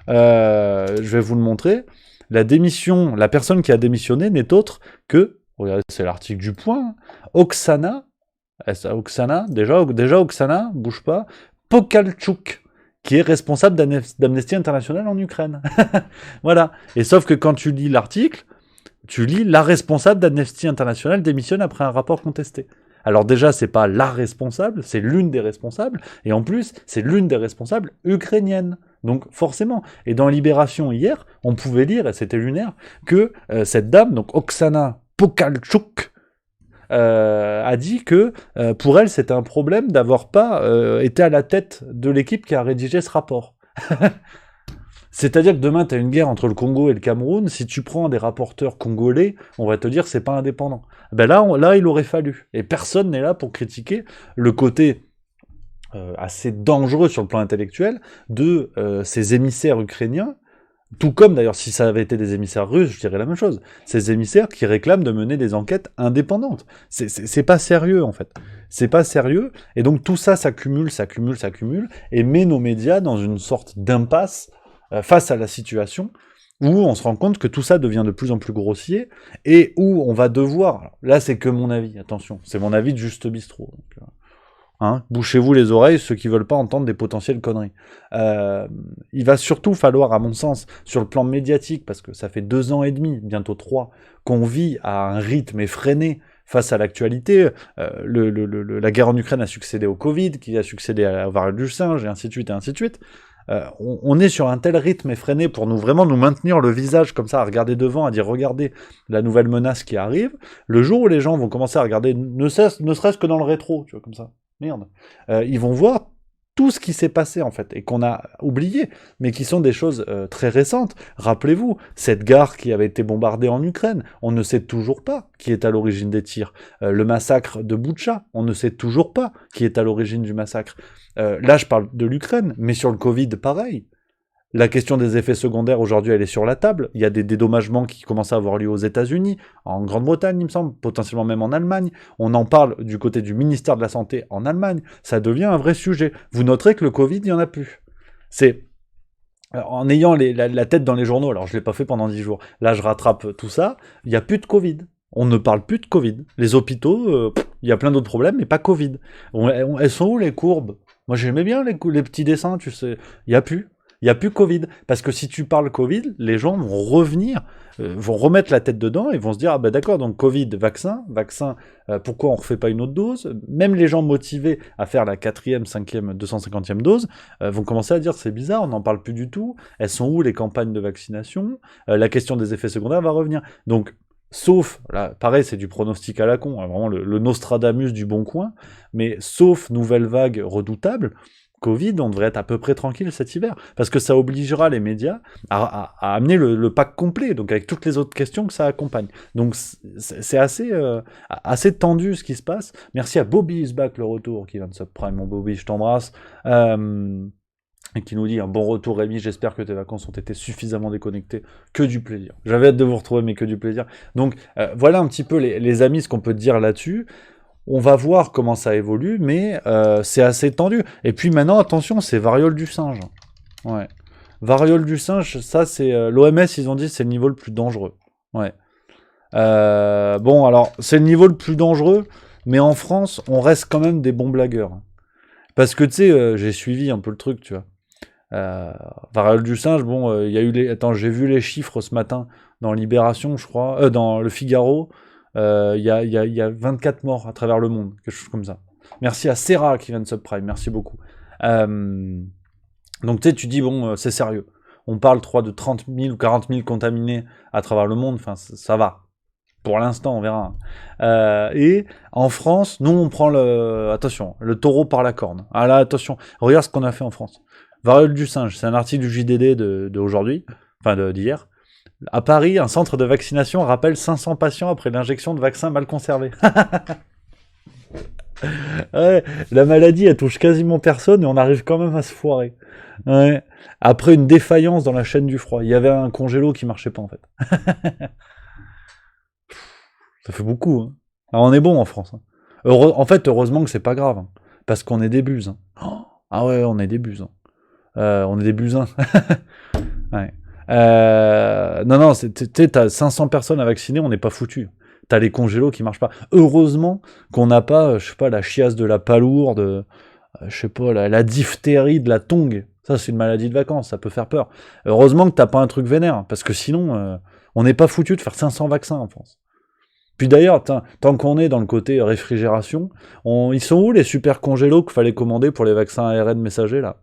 Je vais vous le montrer. La personne qui a démissionné n'est autre que, regardez, c'est l'article du Point, Oksana, déjà Oksana, bouge pas, Pokalchuk, qui est responsable d'Amnesty International en Ukraine. Voilà. Et sauf que quand tu lis l'article, tu lis la responsable d'Amnesty International démissionne après un rapport contesté. Alors déjà, c'est pas la responsable, c'est l'une des responsables, et en plus, c'est l'une des responsables ukrainiennes. Donc forcément. Et dans Libération hier, on pouvait lire, et c'était lunaire, que cette dame, donc Oksana Pokalchuk, a dit que pour elle, c'était un problème d'avoir pas été à la tête de l'équipe qui a rédigé ce rapport. C'est-à-dire que demain, tu as une guerre entre le Congo et le Cameroun, si tu prends des rapporteurs congolais, on va te dire que c'est pas indépendant. Ben là, il aurait fallu. Et personne n'est là pour critiquer le côté assez dangereux sur le plan intellectuel de ces émissaires ukrainiens, tout comme d'ailleurs si ça avait été des émissaires russes, je dirais la même chose. Ces émissaires qui réclament de mener des enquêtes indépendantes. C'est pas sérieux en fait. C'est pas sérieux, et donc tout ça s'accumule, et met nos médias dans une sorte d'impasse face à la situation, où on se rend compte que tout ça devient de plus en plus grossier, et où on va devoir... Alors, là, c'est que mon avis, attention, c'est mon avis de Juste Bistrot. Donc, hein, bouchez-vous les oreilles, ceux qui veulent pas entendre des potentielles conneries. Il va surtout falloir, à mon sens, sur le plan médiatique, parce que ça fait 2 ans et demi, bientôt 3, qu'on vit à un rythme effréné face à l'actualité. La guerre en Ukraine a succédé au Covid, qui a succédé à la variole du singe, et ainsi de suite, et ainsi de suite. On est sur un tel rythme effréné pour vraiment nous maintenir le visage comme ça, à regarder devant, à dire regardez la nouvelle menace qui arrive. Le jour où les gens vont commencer à regarder, ne serait-ce que dans le rétro, tu vois, comme ça, merde, ils vont voir tout ce qui s'est passé en fait et qu'on a oublié, mais qui sont des choses très récentes. Rappelez-vous, cette gare qui avait été bombardée en Ukraine, on ne sait toujours pas qui est à l'origine des tirs. Le massacre de Boutcha, on ne sait toujours pas qui est à l'origine du massacre. Là, je parle de l'Ukraine, mais sur le Covid, pareil. La question des effets secondaires, aujourd'hui, elle est sur la table. Il y a des dédommagements qui commencent à avoir lieu aux États-Unis, en Grande-Bretagne, il me semble, potentiellement même en Allemagne. On en parle du côté du ministère de la Santé en Allemagne. Ça devient un vrai sujet. Vous noterez que le Covid, il n'y en a plus. C'est en ayant la tête dans les journaux, alors je ne l'ai pas fait pendant 10 jours. Là, je rattrape tout ça. Il n'y a plus de Covid. On ne parle plus de Covid. Les hôpitaux, il y a plein d'autres problèmes, mais pas Covid. Elles sont où les courbes? Moi, j'aimais bien les petits dessins, tu sais. Il n'y a plus. Il n'y a plus Covid. Parce que si tu parles Covid, les gens vont revenir, vont remettre la tête dedans et vont se dire, ah ben d'accord, donc Covid, vaccin, pourquoi on ne refait pas une autre dose? Même les gens motivés à faire la 4e, 5e, 250e dose vont commencer à dire, c'est bizarre, on n'en parle plus du tout. Elles sont où les campagnes de vaccination? La question des effets secondaires va revenir. Donc, sauf, là, pareil, c'est du pronostic à la con, hein, vraiment le Nostradamus du bon coin, mais sauf nouvelle vague redoutable, Covid, on devrait être à peu près tranquille cet hiver, parce que ça obligera les médias à amener le pack complet, donc avec toutes les autres questions que ça accompagne. Donc c'est assez tendu ce qui se passe. Merci à Bobby is back, le retour, qui vient de subprime, mon Bobby, je t'embrasse. Et qui nous dit un bon retour Rémi, j'espère que tes vacances ont été suffisamment déconnectées, que du plaisir. J'avais hâte de vous retrouver, mais que du plaisir. Donc voilà un petit peu les amis ce qu'on peut dire là-dessus. On va voir comment ça évolue, mais c'est assez tendu. Et puis maintenant, attention, c'est variole du singe. Ouais. Variole du singe, ça c'est... L'OMS, ils ont dit c'est le niveau le plus dangereux. Ouais. Bon, alors, c'est le niveau le plus dangereux, mais en France, on reste quand même des bons blagueurs. Parce que, tu sais, j'ai suivi un peu le truc, tu vois. Variole du singe, bon, il y a eu les... Attends, j'ai vu les chiffres ce matin dans Libération, je crois, dans le Figaro. Il y a 24 morts à travers le monde, quelque chose comme ça. Merci à Serra qui vient de subprime, merci beaucoup. Donc tu sais, tu dis, bon, c'est sérieux. On parle de 30 000 ou 40 000 contaminés à travers le monde, enfin, ça va. Pour l'instant, on verra. Et en France, nous, on prend le taureau par la corne. Ah là, attention, regarde ce qu'on a fait en France. Variole du singe, c'est un article du JDD d'aujourd'hui, enfin d'hier. À Paris, un centre de vaccination rappelle 500 patients après l'injection de vaccins mal conservés. Ouais, la maladie, elle touche quasiment personne et on arrive quand même à se foirer. Ouais. Après une défaillance dans la chaîne du froid. Il y avait un congélo qui marchait pas, en fait. Ça fait beaucoup. Hein. Alors, on est bon en France. Hein. En fait, heureusement que c'est pas grave. Hein, parce qu'on est des buses. Hein. Oh, ah ouais, on est des buses. Hein. On est des busins. Ouais. Non, t'as 500 personnes à vacciner, on n'est pas foutu. T'as les congélos qui marchent pas. Heureusement qu'on n'a pas, je sais pas, la chiasse de la palourde, je sais pas, la diphtérie de la tongue. Ça, c'est une maladie de vacances, ça peut faire peur. Heureusement que t'as pas un truc vénère, parce que sinon, on n'est pas foutu de faire 500 vaccins en France. Puis d'ailleurs, tant qu'on est dans le côté réfrigération, ils sont où les super congélos qu'il fallait commander pour les vaccins ARN messagers, là?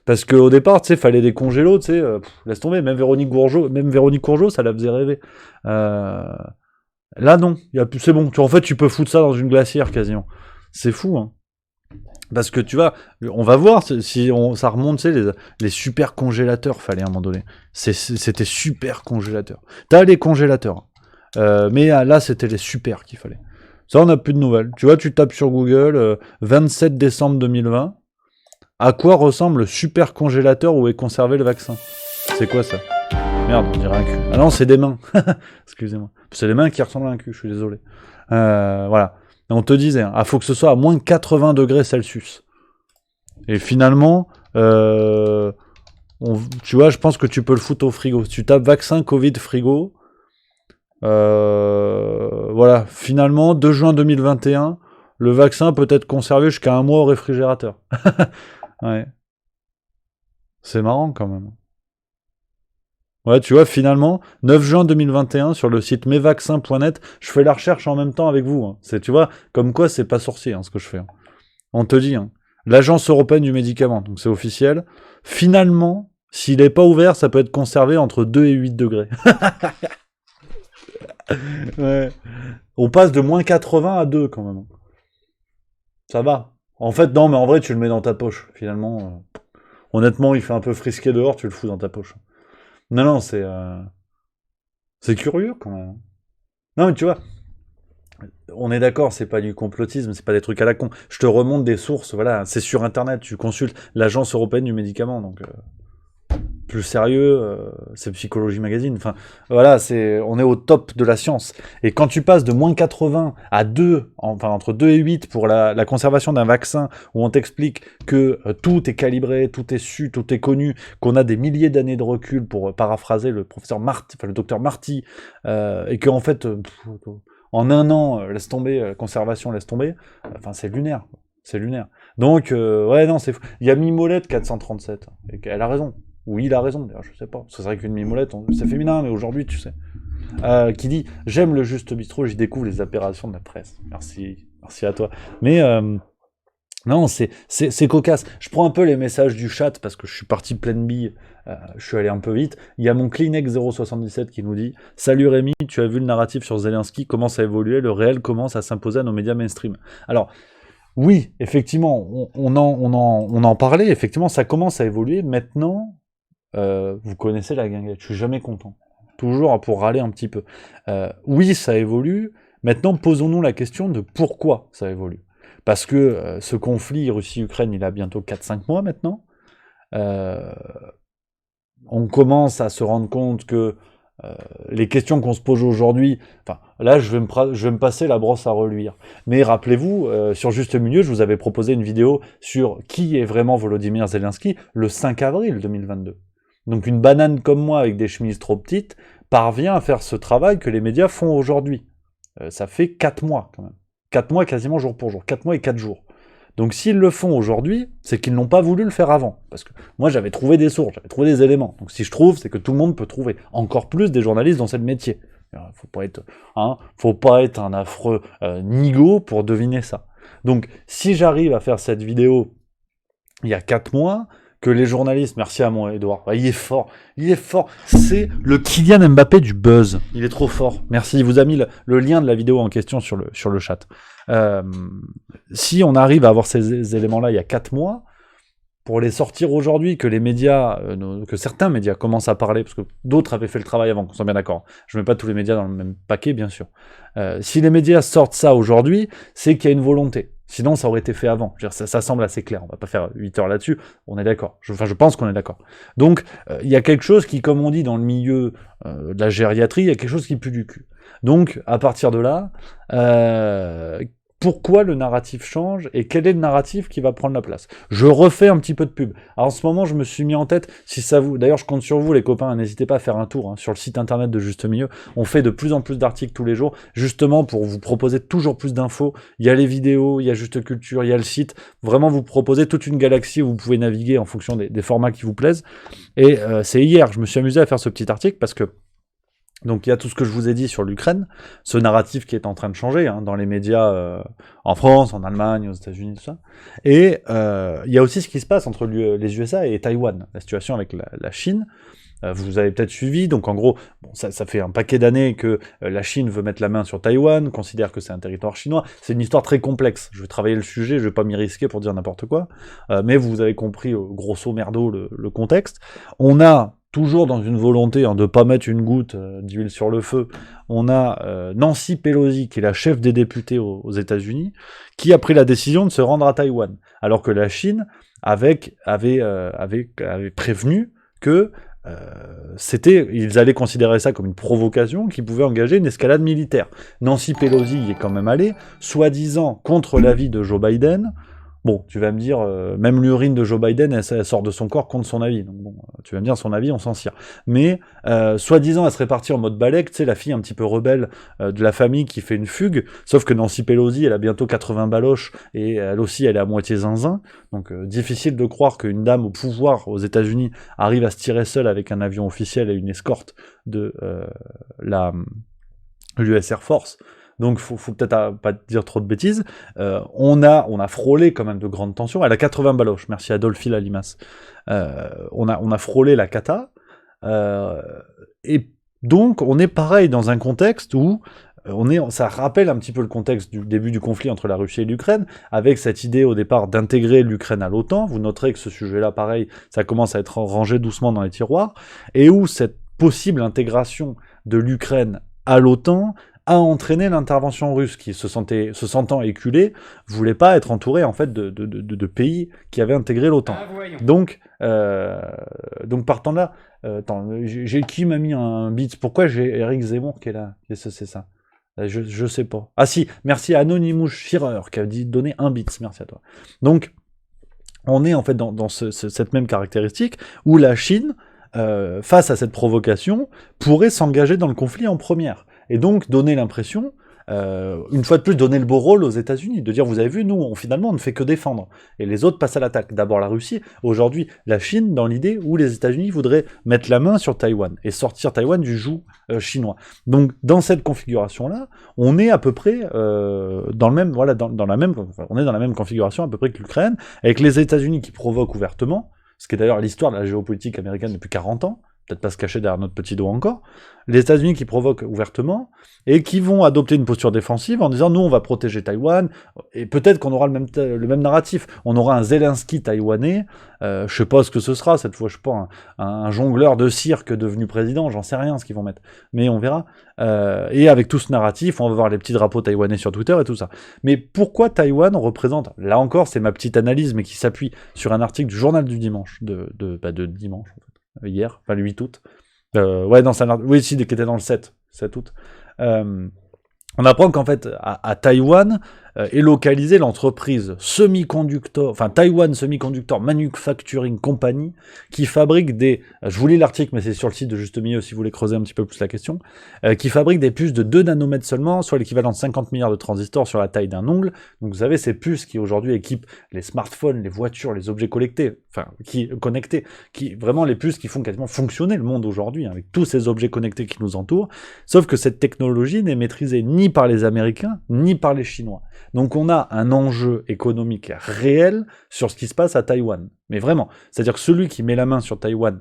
Parce qu'au départ, tu sais, fallait des congélos, tu sais, laisse tomber, même Véronique Courgeot, ça la faisait rêver. Là, non, c'est bon, en fait, tu peux foutre ça dans une glacière, quasiment. C'est fou, hein. Parce que, tu vois, on va voir si ça remonte, tu sais, les super congélateurs, fallait à un moment donné. C'était super congélateurs. T'as les congélateurs, mais là, c'était les super qu'il fallait. Ça, on n'a plus de nouvelles. Tu vois, tu tapes sur Google, 27 décembre 2020, à quoi ressemble le super congélateur où est conservé le vaccin? C'est quoi ça? Merde, on dirait un cul. Ah non, c'est des mains. Excusez-moi. C'est des mains qui ressemblent à un cul, je suis désolé. Voilà. Et on te disait, hein, faut que ce soit à moins 80 degrés Celsius. Et finalement, tu vois, je pense que tu peux le foutre au frigo. Si tu tapes vaccin Covid frigo, voilà. Finalement, 2 juin 2021, le vaccin peut être conservé jusqu'à 1 mois au réfrigérateur. Ouais. C'est marrant quand même. Ouais, tu vois, finalement, 9 juin 2021, sur le site mesvaccins.net, je fais la recherche en même temps avec vous. Hein. Tu vois, comme quoi c'est pas sorcier hein, ce que je fais. Hein. On te dit, hein. L'Agence européenne du médicament, donc c'est officiel. Finalement, s'il est pas ouvert, ça peut être conservé entre 2 et 8 degrés. Ouais. On passe de moins 80 à 2 quand même. Ça va. En fait, non, mais en vrai, tu le mets dans ta poche, finalement. Honnêtement, il fait un peu frisqué dehors, tu le fous dans ta poche. Non, c'est curieux, quand même. Non, mais tu vois, on est d'accord, c'est pas du complotisme, c'est pas des trucs à la con. Je te remonte des sources, voilà, c'est sur Internet, tu consultes l'Agence européenne du médicament, donc... plus sérieux, c'est Psychologie Magazine. Enfin, voilà, on est au top de la science. Et quand tu passes de moins 80 à 2, enfin entre 2 et 8 pour la conservation d'un vaccin, où on t'explique que tout est calibré, tout est su, tout est connu, qu'on a des milliers d'années de recul, pour paraphraser le professeur Marty, enfin le docteur Marty, et qu'en fait, en un an, laisse tomber, la conservation laisse tomber, enfin c'est lunaire. C'est lunaire. Donc, ouais, non, c'est fou. Il y a Mimolette 437, et elle a raison. Oui, il a raison, d'ailleurs, je sais pas. C'est vrai qu'une mimolette, c'est féminin, mais aujourd'hui, tu sais. Qui dit « J'aime le Juste Bistrot, j'y découvre les aberrations de la presse. » Merci à toi. Mais, non, c'est cocasse. Je prends un peu les messages du chat, parce que je suis parti pleine bille, je suis allé un peu vite. Il y a mon Kleenex 077 qui nous dit « Salut Rémi, tu as vu le narratif sur Zelensky commence à évoluer, le réel commence à s'imposer à nos médias mainstream. » Alors, oui, effectivement, on en parlait, effectivement, ça commence à évoluer. Maintenant... vous connaissez la guinguette, je suis jamais content. Toujours pour râler un petit peu. Oui, ça évolue. Maintenant, posons-nous la question de pourquoi ça évolue. Parce que ce conflit Russie-Ukraine, il a bientôt 4-5 mois maintenant. On commence à se rendre compte que les questions qu'on se pose aujourd'hui, enfin, là, je vais me passer la brosse à reluire. Mais rappelez-vous, sur Juste Milieu, je vous avais proposé une vidéo sur qui est vraiment Volodymyr Zelensky le 5 avril 2022. Donc une banane comme moi, avec des chemises trop petites, parvient à faire ce travail que les médias font aujourd'hui. Ça fait 4 mois, quand même. 4 mois quasiment jour pour jour. 4 mois et 4 jours. Donc s'ils le font aujourd'hui, c'est qu'ils n'ont pas voulu le faire avant. Parce que moi, j'avais trouvé des sources, j'avais trouvé des éléments. Donc si je trouve, c'est que tout le monde peut trouver. Encore plus des journalistes dans ce métier. Faut pas être un affreux nigo pour deviner ça. Donc si j'arrive à faire cette vidéo il y a 4 mois... que les journalistes, merci à moi Edouard, il est fort, c'est le Kylian Mbappé du buzz, il est trop fort, merci, il vous a mis le lien de la vidéo en question sur le chat. Si on arrive à avoir ces éléments-là il y a 4 mois, pour les sortir aujourd'hui, que les médias, que certains médias commencent à parler, parce que d'autres avaient fait le travail avant, qu'on soit bien d'accord, je mets pas tous les médias dans le même paquet, bien sûr. Si les médias sortent ça aujourd'hui, c'est qu'il y a une volonté. Sinon, ça aurait été fait avant. Je veux dire, ça semble assez clair. On va pas faire 8 heures là-dessus. On est d'accord. Je pense qu'on est d'accord. Donc, il y a quelque chose qui, comme on dit dans le milieu de la gériatrie, il y a quelque chose qui pue du cul. Donc, à partir de là, pourquoi le narratif change et quel est le narratif qui va prendre la place? Je refais un petit peu de pub. Alors, en ce moment, je me suis mis en tête, si ça vous... D'ailleurs, je compte sur vous, les copains, n'hésitez pas à faire un tour sur le site internet de Juste Milieu. On fait de plus en plus d'articles tous les jours, justement pour vous proposer toujours plus d'infos. Il y a les vidéos, il y a Juste Culture, il y a le site. Vraiment, vous proposez toute une galaxie où vous pouvez naviguer en fonction des formats qui vous plaisent. Et c'est hier, je me suis amusé à faire ce petit article parce que donc il y a tout ce que je vous ai dit sur l'Ukraine, ce narratif qui est en train de changer dans les médias en France, en Allemagne, aux États-Unis, tout ça. Et il y a aussi ce qui se passe entre les USA et Taïwan, la situation avec la Chine. Vous avez peut-être suivi, donc en gros, ça fait un paquet d'années que la Chine veut mettre la main sur Taïwan, considère que c'est un territoire chinois. C'est une histoire très complexe. Je vais travailler le sujet, je vais pas m'y risquer pour dire n'importe quoi, mais vous avez compris grosso merdo le contexte. On a toujours dans une volonté de pas mettre une goutte d'huile sur le feu, on a Nancy Pelosi, qui est la chef des députés aux États-Unis, qui a pris la décision de se rendre à Taïwan, alors que la Chine avait prévenu que ils allaient considérer ça comme une provocation qui pouvait engager une escalade militaire. Nancy Pelosi y est quand même allée, soi-disant contre l'avis de Joe Biden. Bon, tu vas me dire, même l'urine de Joe Biden, elle sort de son corps contre son avis. Donc bon, tu vas me dire, son avis, on s'en cire. Mais, soi-disant, elle serait partie en mode balèque, tu sais, la fille un petit peu rebelle de la famille qui fait une fugue, sauf que Nancy Pelosi, elle a bientôt 80 baloches, et elle aussi, elle est à moitié zinzin. Donc, difficile de croire qu'une dame au pouvoir aux États-Unis arrive à se tirer seule avec un avion officiel et une escorte de l'US Air Force. Donc, faut peut-être pas dire trop de bêtises. On a frôlé quand même de grandes tensions. Elle a 80 baloches. Merci Adolphe Lalimas. On a frôlé la cata. Et donc, on est pareil dans un contexte où ça rappelle un petit peu le contexte du début du conflit entre la Russie et l'Ukraine, avec cette idée au départ d'intégrer l'Ukraine à l'OTAN. Vous noterez que ce sujet-là, pareil, ça commence à être rangé doucement dans les tiroirs, et où cette possible intégration de l'Ukraine à l'OTAN a entraîné l'intervention russe, qui se sentant éculée, voulait pas être entourée en fait de pays qui avaient intégré l'OTAN. Donc partant de là, qui m'a mis un beat? Pourquoi j'ai Eric Zemmour qui est là? Qu'est-ce que c'est ça? Je sais pas. Ah si, merci à Anonymous Shearer qui a donné un bit, merci à toi. Donc, on est en fait dans cette même caractéristique où la Chine, face à cette provocation, pourrait s'engager dans le conflit en première. Et donc donner l'impression, une fois de plus, donner le beau rôle aux États-Unis, de dire, vous avez vu, nous, finalement, on ne fait que défendre. Et les autres passent à l'attaque. D'abord la Russie, aujourd'hui la Chine, dans l'idée où les États-Unis voudraient mettre la main sur Taïwan et sortir Taïwan du joug chinois. Donc, dans cette configuration-là, on est à peu près dans le même, voilà, on est dans la même configuration à peu près que l'Ukraine, avec les États-Unis qui provoquent ouvertement, ce qui est d'ailleurs l'histoire de la géopolitique américaine depuis 40 ans, peut-être pas se cacher derrière notre petit dos encore, les États-Unis qui provoquent ouvertement et qui vont adopter une posture défensive en disant nous on va protéger Taïwan, et peut-être qu'on aura le même narratif, on aura un Zelensky taïwanais, je sais pas ce que ce sera cette fois, je sais pas, un jongleur de cirque devenu président, j'en sais rien ce qu'ils vont mettre, mais on verra, et avec tout ce narratif, on va voir les petits drapeaux taïwanais sur Twitter et tout ça. Mais pourquoi Taïwan représente, là encore c'est ma petite analyse mais qui s'appuie sur un article du journal du dimanche, de dimanche en fait, hier, enfin le 8 août, oui, si, qui était dans le 7 août, on apprend qu'en fait, à Taïwan, est localisée l'entreprise Taiwan Semiconductor Manufacturing Company, qui fabrique je vous lis l'article, mais c'est sur le site de Juste Milieu si vous voulez creuser un petit peu plus la question, qui fabrique des puces de 2 nanomètres seulement, soit l'équivalent de 50 milliards de transistors sur la taille d'un ongle. Donc vous savez, ces puces qui aujourd'hui équipent les smartphones, les voitures, les objets connectés, qui vraiment les puces qui font quasiment fonctionner le monde aujourd'hui, hein, avec tous ces objets connectés qui nous entourent, sauf que cette technologie n'est maîtrisée ni par les Américains, ni par les Chinois. Donc on a un enjeu économique réel sur ce qui se passe à Taïwan. Mais vraiment, c'est-à-dire que celui qui met la main sur Taïwan,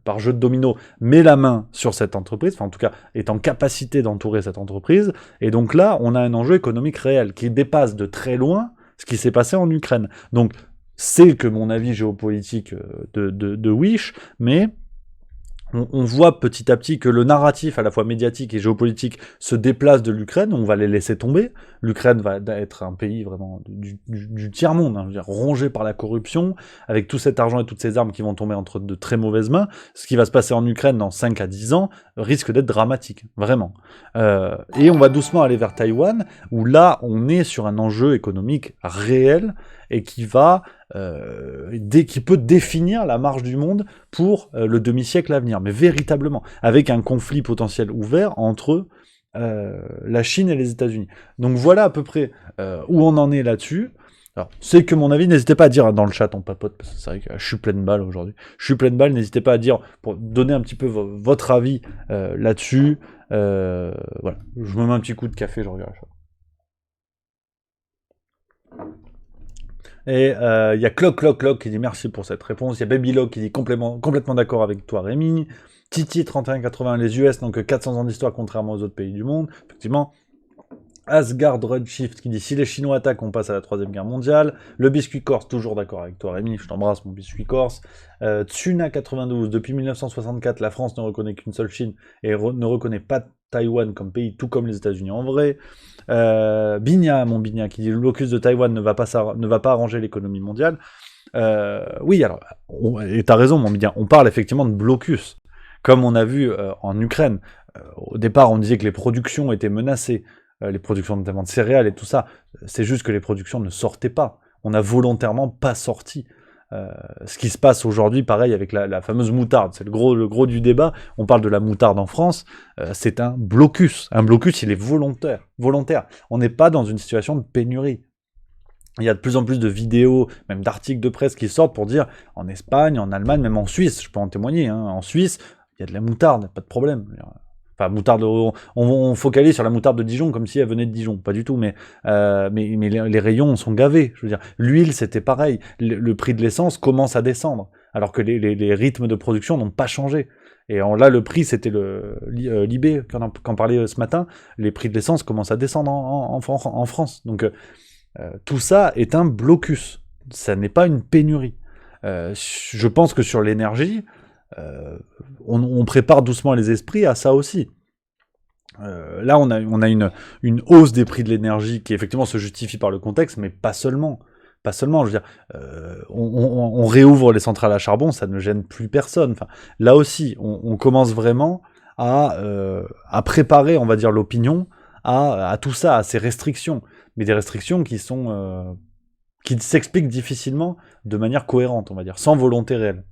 par jeu de domino, met la main sur cette entreprise, enfin en tout cas est en capacité d'entourer cette entreprise, et donc là on a un enjeu économique réel qui dépasse de très loin ce qui s'est passé en Ukraine. Donc c'est que mon avis géopolitique de Wish, mais on voit petit à petit que le narratif à la fois médiatique et géopolitique se déplace de l'Ukraine, on va les laisser tomber. L'Ukraine va être un pays vraiment du tiers-monde, hein, je veux dire, rongé par la corruption, avec tout cet argent et toutes ces armes qui vont tomber entre de très mauvaises mains. Ce qui va se passer en Ukraine dans 5 à 10 ans risque d'être dramatique, vraiment. Et on va doucement aller vers Taïwan, où là, on est sur un enjeu économique réel, et qui peut définir la marche du monde pour le demi-siècle à venir, mais véritablement, avec un conflit potentiel ouvert entre la Chine et les États-Unis. Donc voilà à peu près où on en est là-dessus. Alors, c'est que mon avis, n'hésitez pas à dire dans le chat, on papote, parce que c'est vrai que je suis plein de balles aujourd'hui. Je suis plein de balles, n'hésitez pas à dire, pour donner un petit peu votre avis là-dessus. Voilà, je me mets un petit coup de café, je regarde ça. Et il y a Clock qui dit merci pour cette réponse. Il y a Babylog qui dit complètement d'accord avec toi, Rémi. Titi3180, les US n'ont que 400 ans d'histoire contrairement aux autres pays du monde. Effectivement. Asgard Redshift qui dit si les Chinois attaquent, on passe à la 3ème guerre mondiale. Le Biscuit Corse, toujours d'accord avec toi, Rémi. Je t'embrasse, mon Biscuit Corse. Tsuna92, depuis 1964, la France ne reconnaît qu'une seule Chine et ne reconnaît pas Taïwan comme pays, tout comme les États-Unis en vrai. Mon Bigna, qui dit le blocus de Taïwan ne va pas arranger l'économie mondiale. Oui, alors, et t'as raison, mon Bigna, on parle effectivement de blocus. Comme on a vu en Ukraine, au départ, on disait que les productions étaient menacées, les productions notamment de céréales et tout ça. C'est juste que les productions ne sortaient pas. On n'a volontairement pas sorti. Ce qui se passe aujourd'hui, pareil, avec la fameuse moutarde, c'est le gros du débat, on parle de la moutarde en France, c'est un blocus. Un blocus, il est volontaire. On n'est pas dans une situation de pénurie. Il y a de plus en plus de vidéos, même d'articles de presse qui sortent pour dire, en Espagne, en Allemagne, même en Suisse, je peux en témoigner, hein, en Suisse, il y a de la moutarde, pas de problème. Enfin, moutarde, on focalise sur la moutarde de Dijon comme si elle venait de Dijon, pas du tout, mais les rayons sont gavés. Je veux dire, l'huile c'était pareil, le prix de l'essence commence à descendre, alors que les rythmes de production n'ont pas changé. Et là, le prix, c'était l'IB, quand on parlait ce matin, les prix de l'essence commencent à descendre en France. Donc, tout ça est un blocus. Ça n'est pas une pénurie. Je pense que sur l'énergie, on prépare doucement les esprits à ça aussi. Là, on a une hausse des prix de l'énergie qui effectivement se justifie par le contexte, mais pas seulement. Pas seulement, je veux dire, on réouvre les centrales à charbon, ça ne gêne plus personne. Enfin, là aussi, on commence vraiment à préparer, on va dire, l'opinion à tout ça, à ces restrictions. Mais des restrictions qui s'expliquent difficilement de manière cohérente, on va dire, sans volonté réelle.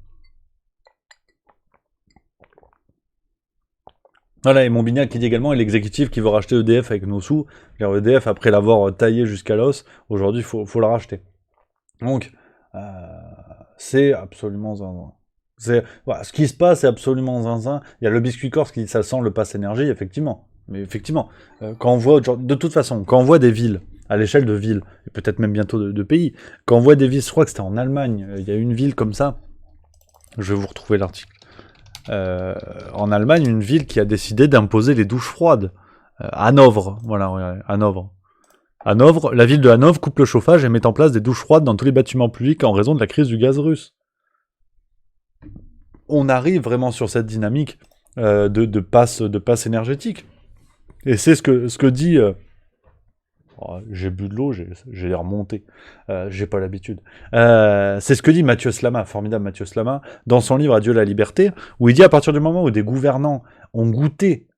Voilà, et Montbignac qui dit également, et l'exécutif qui veut racheter EDF avec nos sous. EDF, après l'avoir taillé jusqu'à l'os, aujourd'hui, il faut la racheter. Donc, c'est absolument zinzin. Voilà, ce qui se passe, c'est absolument zinzin. Il y a le Biscuit Corse qui dit ça sent le pass énergie, effectivement. Mais effectivement, quand on voit, de toute façon, quand on voit des villes, à l'échelle de villes, et peut-être même bientôt de pays, quand on voit des villes, je crois que c'était en Allemagne, il y a une ville comme ça, je vais vous retrouver l'article. En Allemagne, une ville qui a décidé d'imposer les douches froides. Hanovre, voilà, Hanovre. Hanovre, la ville de Hanovre coupe le chauffage et met en place des douches froides dans tous les bâtiments publics en raison de la crise du gaz russe. On arrive vraiment sur cette dynamique de passe énergétique. Et c'est ce que dit... j'ai bu de l'eau, j'ai l'air monté. J'ai pas l'habitude. C'est ce que dit Mathieu Slama, formidable Mathieu Slama, dans son livre Adieu la liberté, où il dit à partir du moment où des gouvernants ont goûté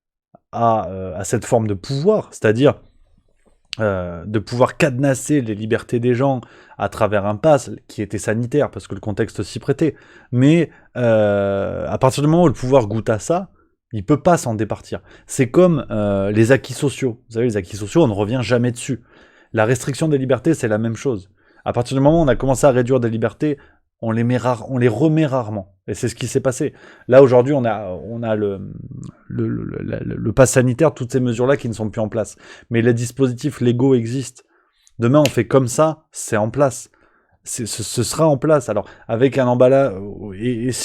à cette forme de pouvoir, c'est-à-dire de pouvoir cadenasser les libertés des gens à travers un pass qui était sanitaire, parce que le contexte s'y prêtait, mais à partir du moment où le pouvoir goûte à ça, il peut pas s'en départir. C'est comme les acquis sociaux. Vous savez, les acquis sociaux, on ne revient jamais dessus. La restriction des libertés, c'est la même chose. À partir du moment où on a commencé à réduire des libertés, on les remet rarement. Et c'est ce qui s'est passé. Là, aujourd'hui, on a le pass sanitaire, toutes ces mesures-là qui ne sont plus en place. Mais les dispositifs légaux existent. Demain, on fait comme ça, c'est en place. Ce sera en place. Alors, avec un emballage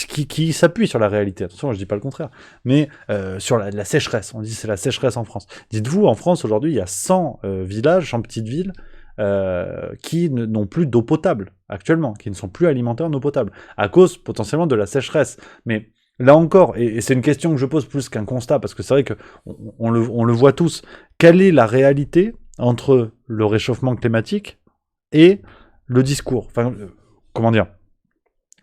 qui s'appuie sur la réalité. Attention, je dis pas le contraire. Mais sur la sécheresse. On dit c'est la sécheresse en France. Dites-vous, en France, aujourd'hui, il y a 100 villages, 100 petites villes, qui n'ont plus d'eau potable actuellement, qui ne sont plus alimentés en eau potable, à cause potentiellement de la sécheresse. Mais là encore, et c'est une question que je pose plus qu'un constat, parce que c'est vrai qu'on le voit tous, quelle est la réalité entre le réchauffement climatique et le discours? Enfin, comment dire?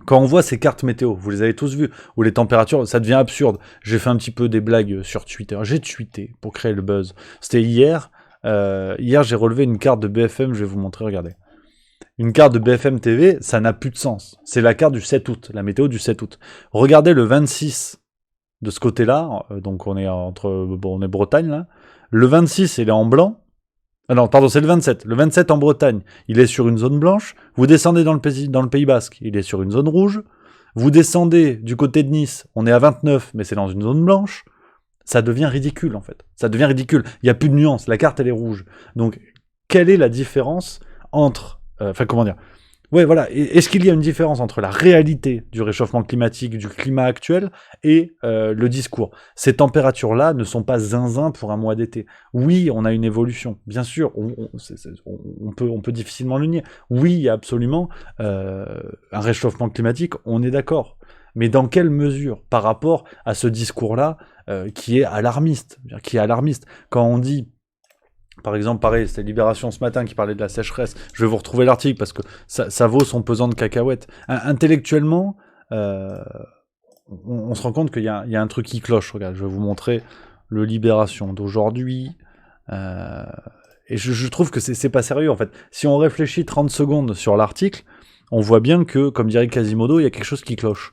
Quand on voit ces cartes météo, vous les avez tous vues, où les températures, ça devient absurde. J'ai fait un petit peu des blagues sur Twitter. J'ai tweeté pour créer le buzz. C'était hier. Hier, j'ai relevé une carte de BFM, je vais vous montrer, regardez. Une carte de BFM TV, ça n'a plus de sens. C'est la carte du 7 août, la météo du 7 août. Regardez le 26 de ce côté-là, donc on est on est Bretagne, là. Le 26, il est en blanc. Ah non, pardon, c'est le 27. Le 27 en Bretagne, il est sur une zone blanche. Vous descendez dans le Pays Basque, il est sur une zone rouge. Vous descendez du côté de Nice, on est à 29, mais c'est dans une zone blanche. Ça devient ridicule, en fait. Ça devient ridicule. Il n'y a plus de nuance. La carte, elle est rouge. Donc, quelle est la différence entre... Enfin, comment dire? Ouais, voilà. Est-ce qu'il y a une différence entre la réalité du réchauffement climatique, du climat actuel, et le discours? Ces températures-là ne sont pas zinzin pour un mois d'été. Oui, on a une évolution. Bien sûr, on peut difficilement le nier. Oui, il y a absolument un réchauffement climatique, on est d'accord. Mais dans quelle mesure, par rapport à ce discours-là, qui est alarmiste? Quand on dit, par exemple, pareil, c'était Libération ce matin qui parlait de la sécheresse, je vais vous retrouver l'article parce que ça vaut son pesant de cacahuètes. Intellectuellement, on se rend compte qu'il y a un truc qui cloche. Regarde, je vais vous montrer le Libération d'aujourd'hui. Et je trouve que c'est pas sérieux, en fait. Si on réfléchit 30 secondes sur l'article, on voit bien que, comme dirait Quasimodo, il y a quelque chose qui cloche.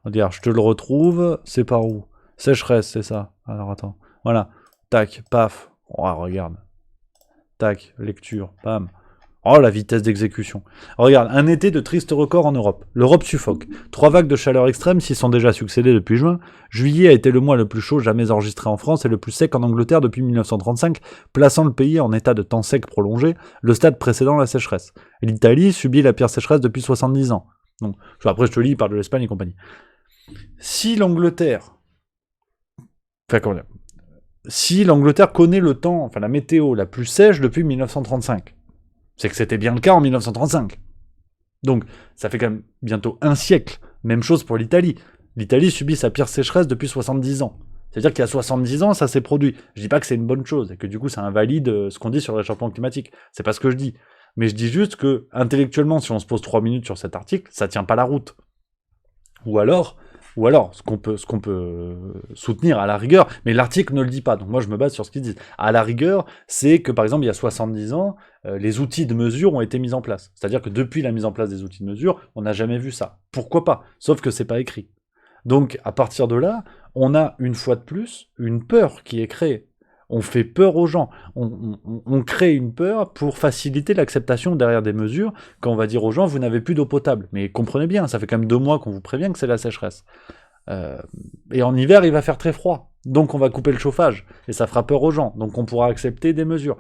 On dirait, je te le retrouve, c'est par où? Sécheresse, c'est ça. Alors attends, voilà, tac, paf, oh, regarde, tac, lecture, bam. Oh, la vitesse d'exécution. Regarde, un été de tristes records en Europe. L'Europe suffoque. 3 vagues de chaleur extrême s'y sont déjà succédées depuis juin. Juillet a été le mois le plus chaud jamais enregistré en France et le plus sec en Angleterre depuis 1935, plaçant le pays en état de temps sec prolongé, le stade précédant la sécheresse. L'Italie subit la pire sécheresse depuis 70 ans. Donc, après, je te lis, il parle de l'Espagne et compagnie. Si l'Angleterre Enfin, comment dire, si l'Angleterre connaît le temps, enfin la météo la plus sèche depuis 1935, c'est que c'était bien le cas en 1935. Donc, ça fait quand même bientôt un siècle. Même chose pour l'Italie. L'Italie subit sa pire sécheresse depuis 70 ans. C'est-à-dire qu'il y a 70 ans, ça s'est produit. Je dis pas que c'est une bonne chose, et que du coup, ça invalide ce qu'on dit sur le réchauffement climatique. C'est pas ce que je dis. Mais je dis juste que, intellectuellement, si on se pose 3 minutes sur cet article, ça tient pas la route. Ou alors, ce qu'on peut soutenir à la rigueur, mais l'article ne le dit pas, donc moi je me base sur ce qu'ils disent. À la rigueur, c'est que par exemple, il y a 70 ans, les outils de mesure ont été mis en place. C'est-à-dire que depuis la mise en place des outils de mesure, on n'a jamais vu ça. Pourquoi pas? Sauf que c'est pas écrit. Donc, à partir de là, on a une fois de plus une peur qui est créée. On fait peur aux gens. On crée une peur pour faciliter l'acceptation derrière des mesures quand on va dire aux gens, vous n'avez plus d'eau potable. Mais comprenez bien, ça fait quand même 2 mois qu'on vous prévient que c'est la sécheresse. Et en hiver, il va faire très froid. Donc on va couper le chauffage. Et ça fera peur aux gens. Donc on pourra accepter des mesures.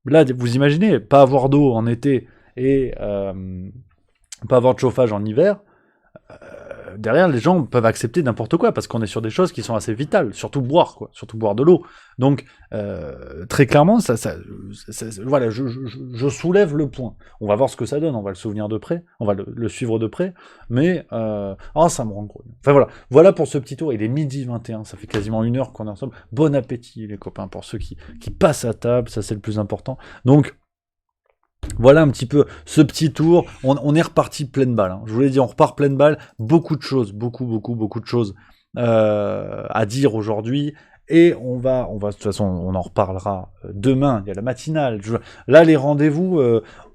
Là, vous imaginez, pas avoir d'eau en été et pas avoir de chauffage en hiver, derrière, les gens peuvent accepter n'importe quoi, parce qu'on est sur des choses qui sont assez vitales, surtout boire, quoi, surtout boire de l'eau. Donc, très clairement, voilà, je soulève le point. On va voir ce que ça donne, on va le souvenir de près, on va le suivre de près, mais, ça me rend gros. Enfin voilà pour ce petit tour, il est 12h21, ça fait quasiment 1 heure qu'on est ensemble. Bon appétit, les copains, pour ceux qui passent à table, ça c'est le plus important. Donc, voilà un petit peu ce petit tour. On est reparti pleine balle. Hein. Je vous l'ai dit, on repart pleine balle. Beaucoup de choses, beaucoup de choses à dire aujourd'hui. Et on va, de toute façon, on en reparlera demain. Il y a la matinale. Là, les rendez-vous,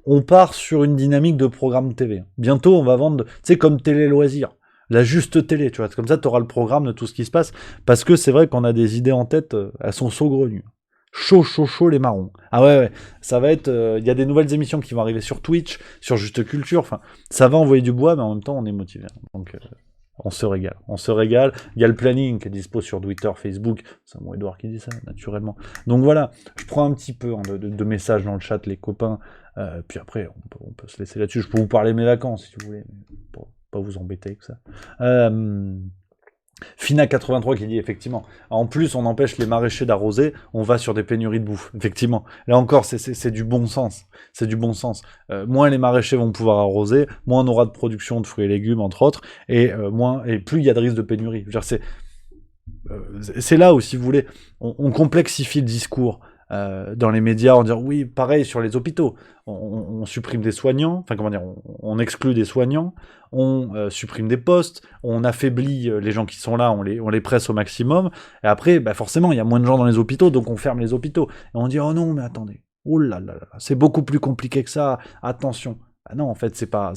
on part sur une dynamique de programme TV. Bientôt, on va vendre, tu sais, comme télé loisirs. La juste télé, tu vois. Comme ça, tu auras le programme de tout ce qui se passe. Parce que c'est vrai qu'on a des idées en tête, elles sont saugrenues. Chaud, les marrons. Ah ouais, ça va être... Il y a des nouvelles émissions qui vont arriver sur Twitch, sur Juste Culture, enfin, ça va envoyer du bois, mais en même temps, on est motivé. Donc, on se régale. Il y a le planning qui est dispo sur Twitter, Facebook, c'est mon Edouard qui dit ça, naturellement. Donc voilà, je prends un petit peu de messages dans le chat, les copains, puis après, on peut se laisser là-dessus. Je peux vous parler de mes vacances, si vous voulez, mais pas vous embêter avec ça. Fina83 qui dit effectivement, en plus on empêche les maraîchers d'arroser, on va sur des pénuries de bouffe. Effectivement, là encore c'est du bon sens, moins les maraîchers vont pouvoir arroser, moins on aura de production de fruits et légumes entre autres, et plus il y a de risque de pénurie. Je veux dire, c'est là où, si vous voulez, on complexifie le discours. Dans les médias, on dit oui, pareil sur les hôpitaux, on supprime des soignants, enfin comment dire, on exclut des soignants, on supprime des postes, on affaiblit les gens qui sont là, on les presse au maximum, et après, forcément, il y a moins de gens dans les hôpitaux, donc on ferme les hôpitaux, et on dit oh non, mais attendez, oh là là là, c'est beaucoup plus compliqué que ça, attention. Ah non, en fait, c'est pas,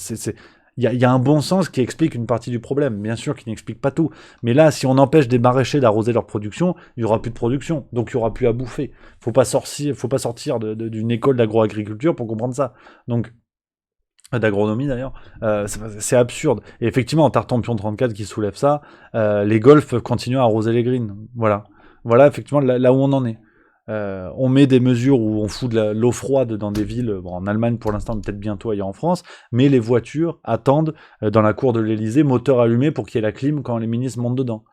il y a un bon sens qui explique une partie du problème, bien sûr, qui n'explique pas tout. Mais là, si on empêche des maraîchers d'arroser leur production, il n'y aura plus de production, donc il n'y aura plus à bouffer. Faut pas sortir d'une école d'agroagriculture pour comprendre ça. Donc, d'agronomie d'ailleurs, c'est absurde. Et effectivement, Tartampion 34 qui soulève ça, les golfs peuvent continuer à arroser les greens. Voilà effectivement là où on en est. On met des mesures où on fout de l'eau froide dans des villes, en Allemagne pour l'instant, peut-être bientôt ailleurs en France, mais les voitures attendent dans la cour de l'Elysée, moteur allumé pour qu'il y ait la clim quand les ministres montent dedans.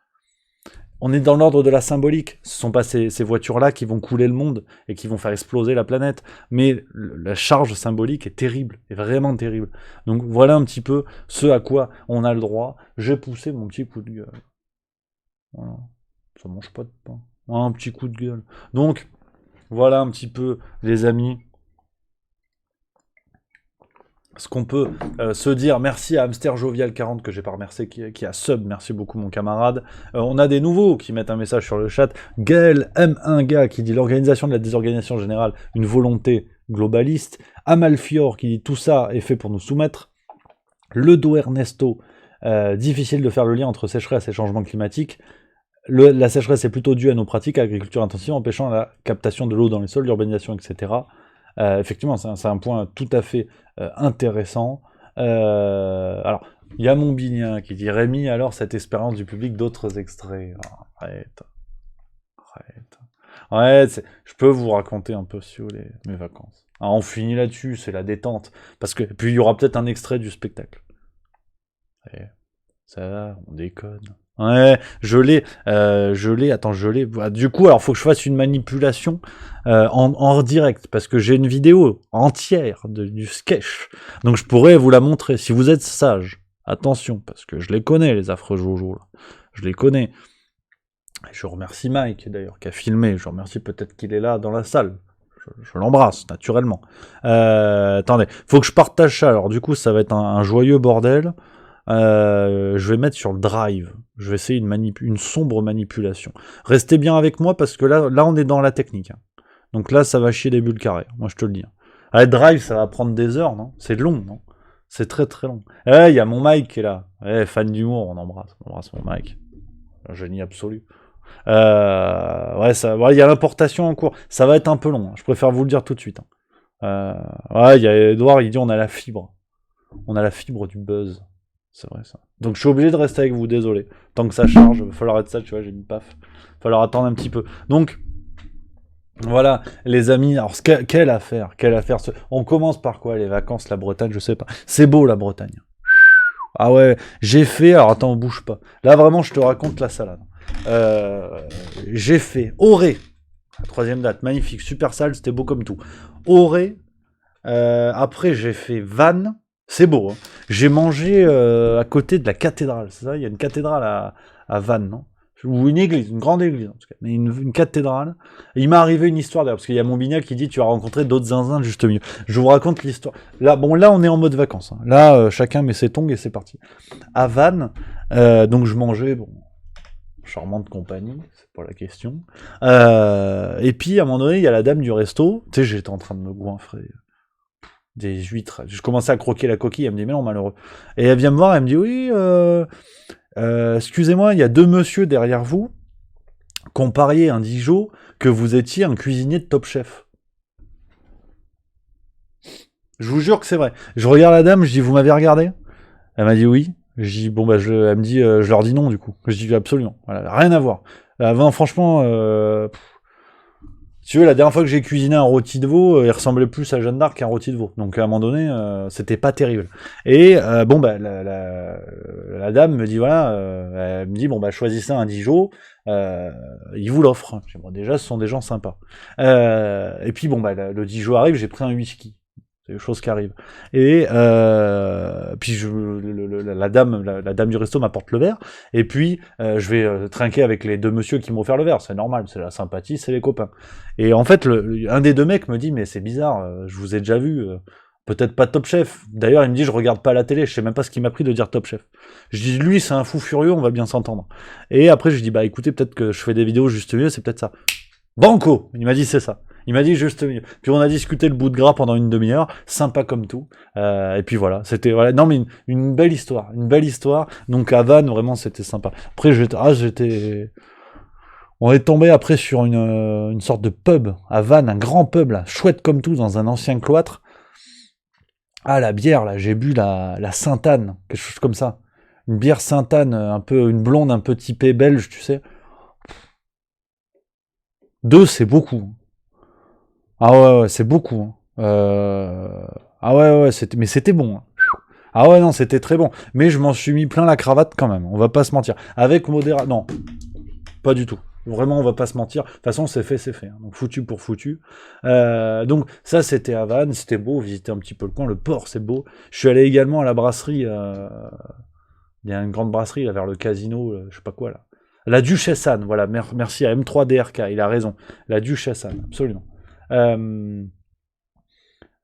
On est dans l'ordre de la symbolique. Ce sont pas ces voitures-là qui vont couler le monde et qui vont faire exploser la planète, mais la charge symbolique est terrible, est vraiment terrible. Donc voilà un petit peu ce à quoi on a le droit. J'ai poussé mon petit coup de gueule. Voilà. Ça mange pas de pain. Un petit coup de gueule. Donc, voilà un petit peu, les amis, ce qu'on peut se dire. Merci à Hamster Jovial 40 que j'ai pas remercié, qui a sub. Merci beaucoup, mon camarade. On a des nouveaux qui mettent un message sur le chat. Gaël M1 gars qui dit l'organisation de la désorganisation générale, une volonté globaliste. Amalfior qui dit tout ça est fait pour nous soumettre. Ledo Ernesto, difficile de faire le lien entre sécheresse et changement climatique. La sécheresse est plutôt due à nos pratiques, à l'agriculture intensive, empêchant la captation de l'eau dans les sols, l'urbanisation, etc. Effectivement, c'est un point tout à fait intéressant. Alors, il y a Montbinien qui dit « Rémi, alors, cette expérience du public, d'autres extraits. Oh, » arrête. Je peux vous raconter un peu, si vous voulez, mes vacances. Alors, on finit là-dessus, c'est la détente. Parce que puis il y aura peut-être un extrait du spectacle. Ça va, on déconne. Ouais, je l'ai, attends, je l'ai. Voilà, du coup, alors faut que je fasse une manipulation en direct, parce que j'ai une vidéo entière du sketch. Donc je pourrais vous la montrer, si vous êtes sage. Attention, parce que je les connais, les affreux Jojo, là. Je les connais. Et je remercie Mike, d'ailleurs, qui a filmé. Je remercie, peut-être qu'il est là dans la salle. Je l'embrasse, naturellement. Attendez, faut que je partage ça. Alors du coup, ça va être un joyeux bordel. Je vais mettre sur le drive. Je vais essayer une sombre manipulation. Restez bien avec moi parce que là on est dans la technique. Hein. Donc là, ça va chier des bulles carrées. Moi, je te le dis. Ah, drive, ça va prendre des heures, non? C'est long, non? C'est très très long. Il y a mon Mike qui est là. Fan d'humour, on embrasse mon Mike. Un génie absolu. Ouais, il y a l'importation en cours. Ça va être un peu long. Hein. Je préfère vous le dire tout de suite. Hein. Ouais, il y a Edouard, il dit on a la fibre. On a la fibre du buzz. C'est vrai ça. Donc je suis obligé de rester avec vous, désolé. Tant que ça charge, il va falloir être ça, tu vois, j'ai une paf. Il va falloir attendre un petit peu. Donc, voilà, les amis, alors quelle affaire. On commence par quoi, les vacances, la Bretagne, je sais pas. C'est beau la Bretagne. Ah ouais, j'ai fait, alors attends, on bouge pas. Là vraiment, je te raconte la salade. J'ai fait Auré, la 3e date, magnifique, super sale, c'était beau comme tout. Auré, après j'ai fait Vannes. C'est beau, hein. J'ai mangé à côté de la cathédrale, c'est ça? Il y a une cathédrale à Vannes, non? Ou une église, une grande église en tout cas, mais une cathédrale. Et il m'est arrivé une histoire d'ailleurs, parce qu'il y a mon Bignac qui dit tu as rencontré d'autres zinzins juste mieux. Je vous raconte l'histoire. Là, là on est en mode vacances. Hein. Là, chacun met ses tongs et c'est parti. À Vannes, donc je mangeais, charmante compagnie, c'est pas la question. Et puis à un moment donné, il y a la dame du resto, tu sais, j'étais en train de me goinfrer. Des huîtres. Je commençais à croquer la coquille, elle me dit mais non, malheureux. Et elle vient me voir, elle me dit oui, excusez-moi, il y a 2 monsieur derrière vous qui ont parié un Dijon que vous étiez un cuisinier de Top Chef. Je vous jure que c'est vrai. Je regarde la dame, je dis vous m'avez regardé? Elle m'a dit oui. Je dis bon elle me dit je leur dis non du coup. Je dis absolument. Voilà, rien à voir. Avant, franchement, si tu veux, la dernière fois que j'ai cuisiné un rôti de veau, il ressemblait plus à Jeanne d'Arc qu'un rôti de veau. Donc à un moment donné, c'était pas terrible. Et la dame me dit voilà, elle me dit bon choisissez un Dijon, il vous l'offre. Bon, déjà, ce sont des gens sympas. Et puis le Dijon arrive, j'ai pris un whisky. C'est des choses qui arrivent. Et puis la dame du resto m'apporte le verre. Et puis je vais trinquer avec les 2 messieurs qui m'ont offert le verre. C'est normal, c'est la sympathie, c'est les copains. Et en fait, un des 2 mecs me dit mais c'est bizarre, je vous ai déjà vu. Peut-être pas Top Chef. D'ailleurs, il me dit je regarde pas la télé. Je sais même pas ce qui m'a pris de dire Top Chef. Je dis lui c'est un fou furieux, on va bien s'entendre. Et après je dis écoutez peut-être que je fais des vidéos juste mieux, c'est peut-être ça. Banco. Il m'a dit c'est ça. Il m'a dit juste mieux. Puis on a discuté le bout de gras pendant une demi-heure, sympa comme tout. Et puis voilà, c'était non mais une belle histoire, Donc à Vannes vraiment c'était sympa. Après on est tombé après sur une sorte de pub à Vannes, un grand pub là, chouette comme tout dans un ancien cloître. Ah la bière là, j'ai bu la Sainte-Anne, quelque chose comme ça. Une bière Sainte-Anne, un peu une blonde un peu typée belge, tu sais. 2 c'est beaucoup. Ah ouais, c'est beaucoup. Ah ouais, c'était bon. Hein. Ah ouais, non, c'était très bon. Mais je m'en suis mis plein la cravate quand même, on va pas se mentir. Avec modération... Non, pas du tout. Vraiment, on va pas se mentir. De toute façon, c'est fait. Hein. Donc, foutu pour foutu. Donc, ça, c'était à Vannes, c'était beau, visiter un petit peu le coin. Le port, c'est beau. Je suis allé également à la brasserie. Il y a une grande brasserie, là, vers le casino, je sais pas quoi, là. La Duchesse Anne, voilà, merci à M3DRK, il a raison. La Duchesse Anne, absolument. Il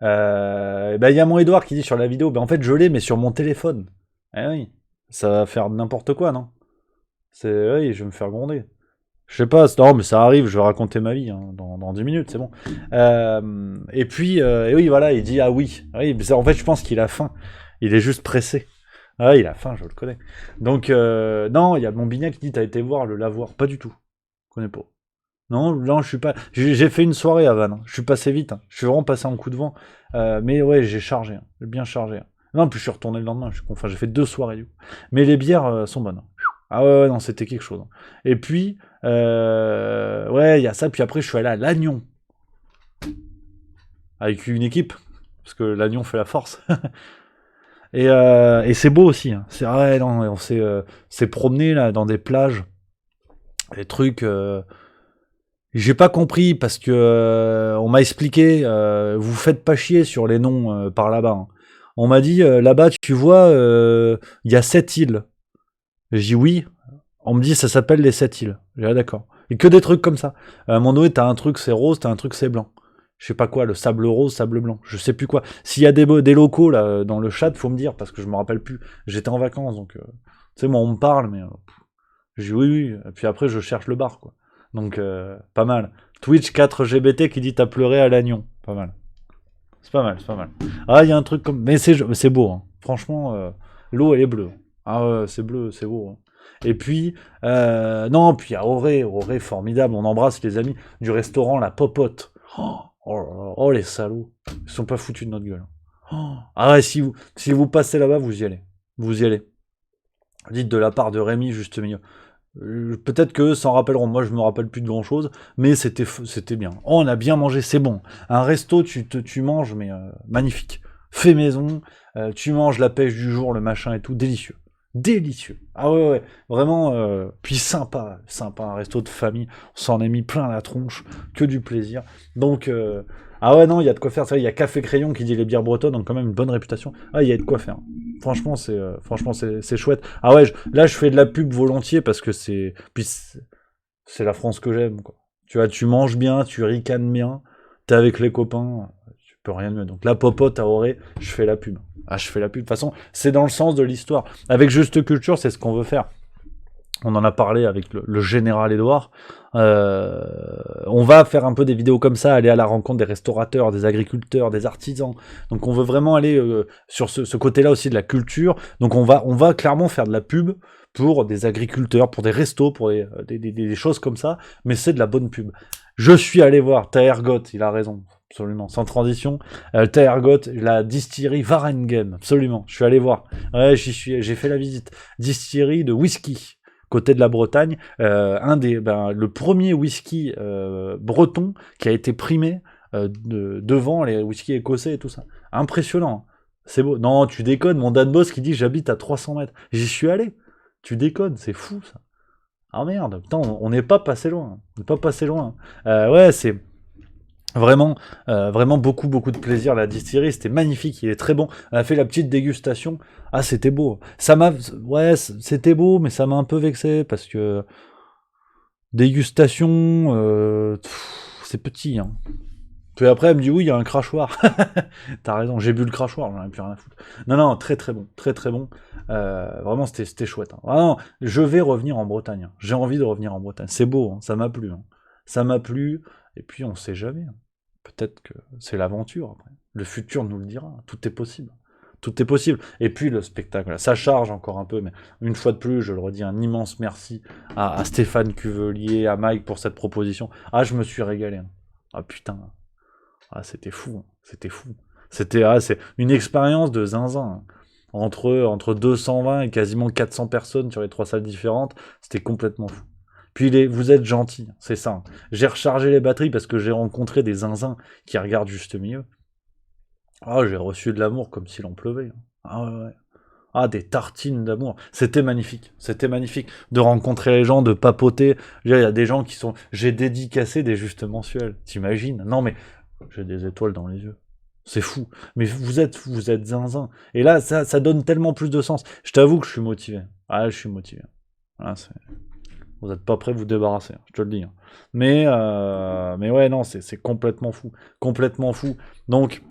y a mon Edouard qui dit sur la vidéo, en fait je l'ai mais sur mon téléphone. Eh oui, ça va faire n'importe quoi, non? Oui, je vais me faire gronder. Je sais pas, non mais ça arrive, je vais raconter ma vie hein, dans 10 minutes, c'est bon. Et puis, et oui voilà, il dit ah oui, en fait je pense qu'il a faim, il est juste pressé. Ah il a faim, je le connais. Donc non, il y a mon Bignac qui dit t'as été voir le lavoir, pas du tout, je connais pas. Non, je suis pas. J'ai fait une soirée à Vannes. Je suis passé vite. Hein. Je suis vraiment passé en coup de vent. Mais ouais, j'ai chargé. Hein. J'ai bien chargé. Hein. Non, puis je suis retourné le lendemain. Enfin, j'ai fait 2 soirées du coup. Mais les bières sont bonnes. Hein. Ah ouais, non, c'était quelque chose. Hein. Et puis, ouais, il y a ça. Puis après, je suis allé à Lannion. Avec une équipe. Parce que Lannion fait la force. Et c'est beau aussi. Hein. C'est ouais, non, on s'est promené là dans des plages, des trucs. J'ai pas compris parce que on m'a expliqué. Vous faites pas chier sur les noms par là-bas. Hein. On m'a dit là-bas, tu vois, il y a 7 îles. J'ai dit oui. On me dit ça s'appelle les 7 îles. J'ai dit d'accord. Et que des trucs comme ça. À un moment donné, t'as un truc c'est rose, t'as un truc c'est blanc. Je sais pas quoi, le sable rose, sable blanc. Je sais plus quoi. S'il y a des locaux là dans le chat, faut me dire parce que je me rappelle plus. J'étais en vacances donc. Tu sais, moi on me parle, mais j'ai dit oui, oui. Et puis après je cherche le bar quoi. Donc pas mal. Twitch 4GBT qui dit t'as pleuré à Lannion. Pas mal. C'est pas mal, c'est pas mal. Ah, il y a un truc comme. Mais c'est beau, hein. Franchement, l'eau elle est bleue. Ah ouais, c'est bleu, c'est beau. Hein. Et puis, non, puis il y a Auré formidable. On embrasse les amis du restaurant La Popote. Oh, les salauds. Ils sont pas foutus de notre gueule. Ah ouais, si vous passez là-bas, vous y allez. Vous y allez. Dites de la part de Rémi, juste milieu. Peut-être qu'eux s'en rappelleront. Moi, je me rappelle plus de grand-chose, mais c'était bien. Oh, on a bien mangé, c'est bon. Un resto, tu manges, mais magnifique. Fait maison, tu manges la pêche du jour, le machin et tout, délicieux. Délicieux. Ah ouais, vraiment, puis sympa, un resto de famille. On s'en est mis plein la tronche, que du plaisir. Donc, ah ouais, non, il y a de quoi faire. Il y a Café Crayon qui dit les bières bretonnes ont quand même une bonne réputation. Ah, il y a de quoi faire. Franchement, c'est chouette. Ah ouais, là, je fais de la pub volontiers parce que c'est la France que j'aime, quoi. Tu vois, tu manges bien, tu ricanes bien, t'es avec les copains, tu peux rien de mieux. Donc la popote à Auré, je fais la pub. Ah, je fais la pub. De toute façon, c'est dans le sens de l'histoire. Avec Juste Culture, c'est ce qu'on veut faire. On en a parlé avec le général Édouard. On va faire un peu des vidéos comme ça, aller à la rencontre des restaurateurs, des agriculteurs, des artisans. Donc on veut vraiment aller sur ce côté-là aussi de la culture. Donc on va clairement faire de la pub pour des agriculteurs, pour des restos, pour des choses comme ça. Mais c'est de la bonne pub. Je suis allé voir Taergot, il a raison. Absolument, sans transition. Taergot, la distillerie Varengen, absolument. Je suis allé voir. Ouais, j'ai fait la visite. Distillerie de whisky. Côté de la Bretagne, le premier whisky breton qui a été primé devant les whiskies écossais et tout ça. Impressionnant. C'est beau. Non, tu déconnes. Mon Dan Boss qui dit j'habite à 300 mètres. J'y suis allé. Tu déconnes, c'est fou ça. Ah merde, putain, on n'est pas passé loin. On n'est pas passé loin. Ouais, c'est vraiment beaucoup de plaisir. La distillerie, c'était magnifique, il est très bon. On a fait la petite dégustation. Ah, c'était beau. C'était beau, mais ça m'a un peu vexé parce que dégustation, c'est petit. Hein. Puis après, elle me dit oui, il y a un crachoir. T'as raison, j'ai bu le crachoir, j'en ai plus rien à foutre. Non, très bon, très bon. Vraiment, c'était chouette. Hein. Vraiment, je vais revenir en Bretagne. Hein. J'ai envie de revenir en Bretagne. C'est beau, hein. Ça m'a plu. Hein. Ça m'a plu. Et puis, on sait jamais. Hein. Peut-être que c'est l'aventure. Après. Le futur nous le dira. Tout est possible. Tout est possible. Et puis le spectacle, ça charge encore un peu, mais une fois de plus, je le redis, un immense merci à Stéphane Cuvelier, à Mike pour cette proposition. Ah, je me suis régalé. Hein. Ah putain. Ah, c'était fou. Hein. C'était fou. C'est une expérience de zinzin. Hein. Entre 220 et quasiment 400 personnes sur les 3 salles différentes, c'était complètement fou. Puis vous êtes gentils, c'est ça. J'ai rechargé les batteries parce que j'ai rencontré des zinzins qui regardent juste mieux. Ah, j'ai reçu de l'amour comme s'il en pleuvait. Ah ouais. Ah, des tartines d'amour. C'était magnifique. C'était magnifique de rencontrer les gens, de papoter. Il y a des gens qui sont... J'ai dédicacé des justes mensuels. T'imagines? Non mais, j'ai des étoiles dans les yeux. C'est fou. Mais vous êtes zinzin. Et là, ça donne tellement plus de sens. Je t'avoue que je suis motivé. Ah, je suis motivé. Ah, vous n'êtes pas prêts de vous débarrasser, je te le dis. Hein. Mais ouais, non, c'est complètement fou. Complètement fou. Donc,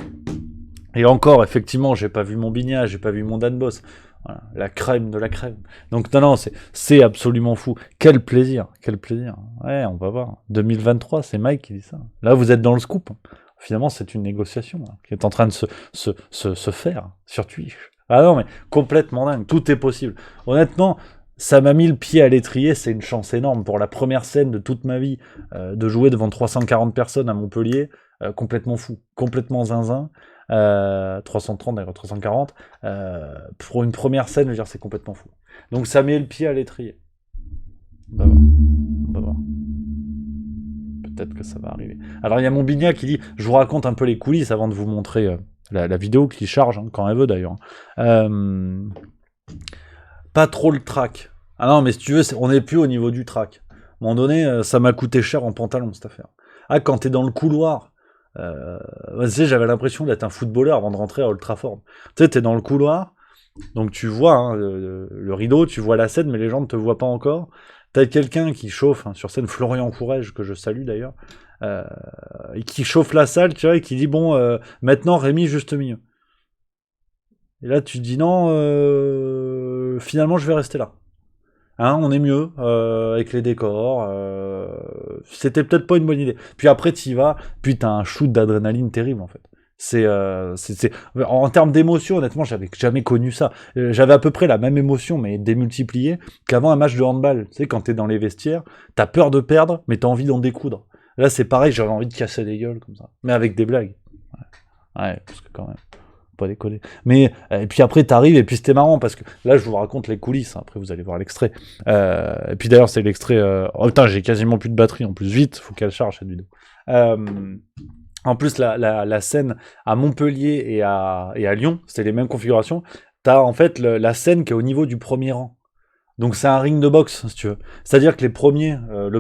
et encore, effectivement, j'ai pas vu mon Bignat, j'ai pas vu mon Dan Boss. Voilà, la crème de la crème. Donc, non, c'est absolument fou. Quel plaisir, quel plaisir. Ouais, on va voir. 2023, c'est Mike qui dit ça. Là, vous êtes dans le scoop. Finalement, c'est une négociation hein, qui est en train de se faire sur Twitch. Ah non, mais complètement dingue. Tout est possible. Honnêtement... Ça m'a mis le pied à l'étrier, c'est une chance énorme pour la première scène de toute ma vie, de jouer devant 340 personnes à Montpellier, complètement fou, complètement zinzin, 330 d'ailleurs, 340, pour une première scène, je veux dire, c'est complètement fou. Donc ça met le pied à l'étrier. On va voir. peut-être que ça va arriver. Alors il y a mon Bigna qui dit, je vous raconte un peu les coulisses avant de vous montrer la vidéo qui charge, hein, quand elle veut d'ailleurs. Pas trop le track. Ah non, mais si tu veux, on n'est plus au niveau du track. À un moment donné, ça m'a coûté cher en pantalon cette affaire. Ah, quand t'es dans le couloir, tu sais, j'avais l'impression d'être un footballeur avant de rentrer à Old Trafford. Tu sais, t'es dans le couloir, donc tu vois hein, le rideau, tu vois la scène, mais les gens ne te voient pas encore. T'as quelqu'un qui chauffe, hein, sur scène, Florian Courrèges, que je salue d'ailleurs, et qui chauffe la salle, tu vois, et qui dit, bon, maintenant Rémi, juste milieu. Et là, tu te dis, non, finalement, je vais rester là. Hein, on est mieux avec les décors. C'était peut-être pas une bonne idée. Puis après, t'y vas, puis t'as un shoot d'adrénaline terrible en fait. C'est en termes d'émotion, honnêtement, j'avais jamais connu ça. J'avais à peu près la même émotion, mais démultipliée, qu'avant un match de handball. Tu sais, quand t'es dans les vestiaires, t'as peur de perdre, mais t'as envie d'en découdre. Là, c'est pareil, j'avais envie de casser des gueules comme ça, mais avec des blagues. Ouais, parce que quand même. Pas déconner. Mais et puis après t'arrives et puis c'était marrant parce que là je vous raconte les coulisses. Hein, après vous allez voir l'extrait. Et puis d'ailleurs c'est l'extrait. Oh putain j'ai quasiment plus de batterie en plus. Vite, faut qu'elle charge cette vidéo. En plus la scène à Montpellier et à Lyon, c'était les mêmes configurations. T'as en fait la scène qui est au niveau du premier rang. Donc c'est un ring de boxe si tu veux. C'est-à-dire que le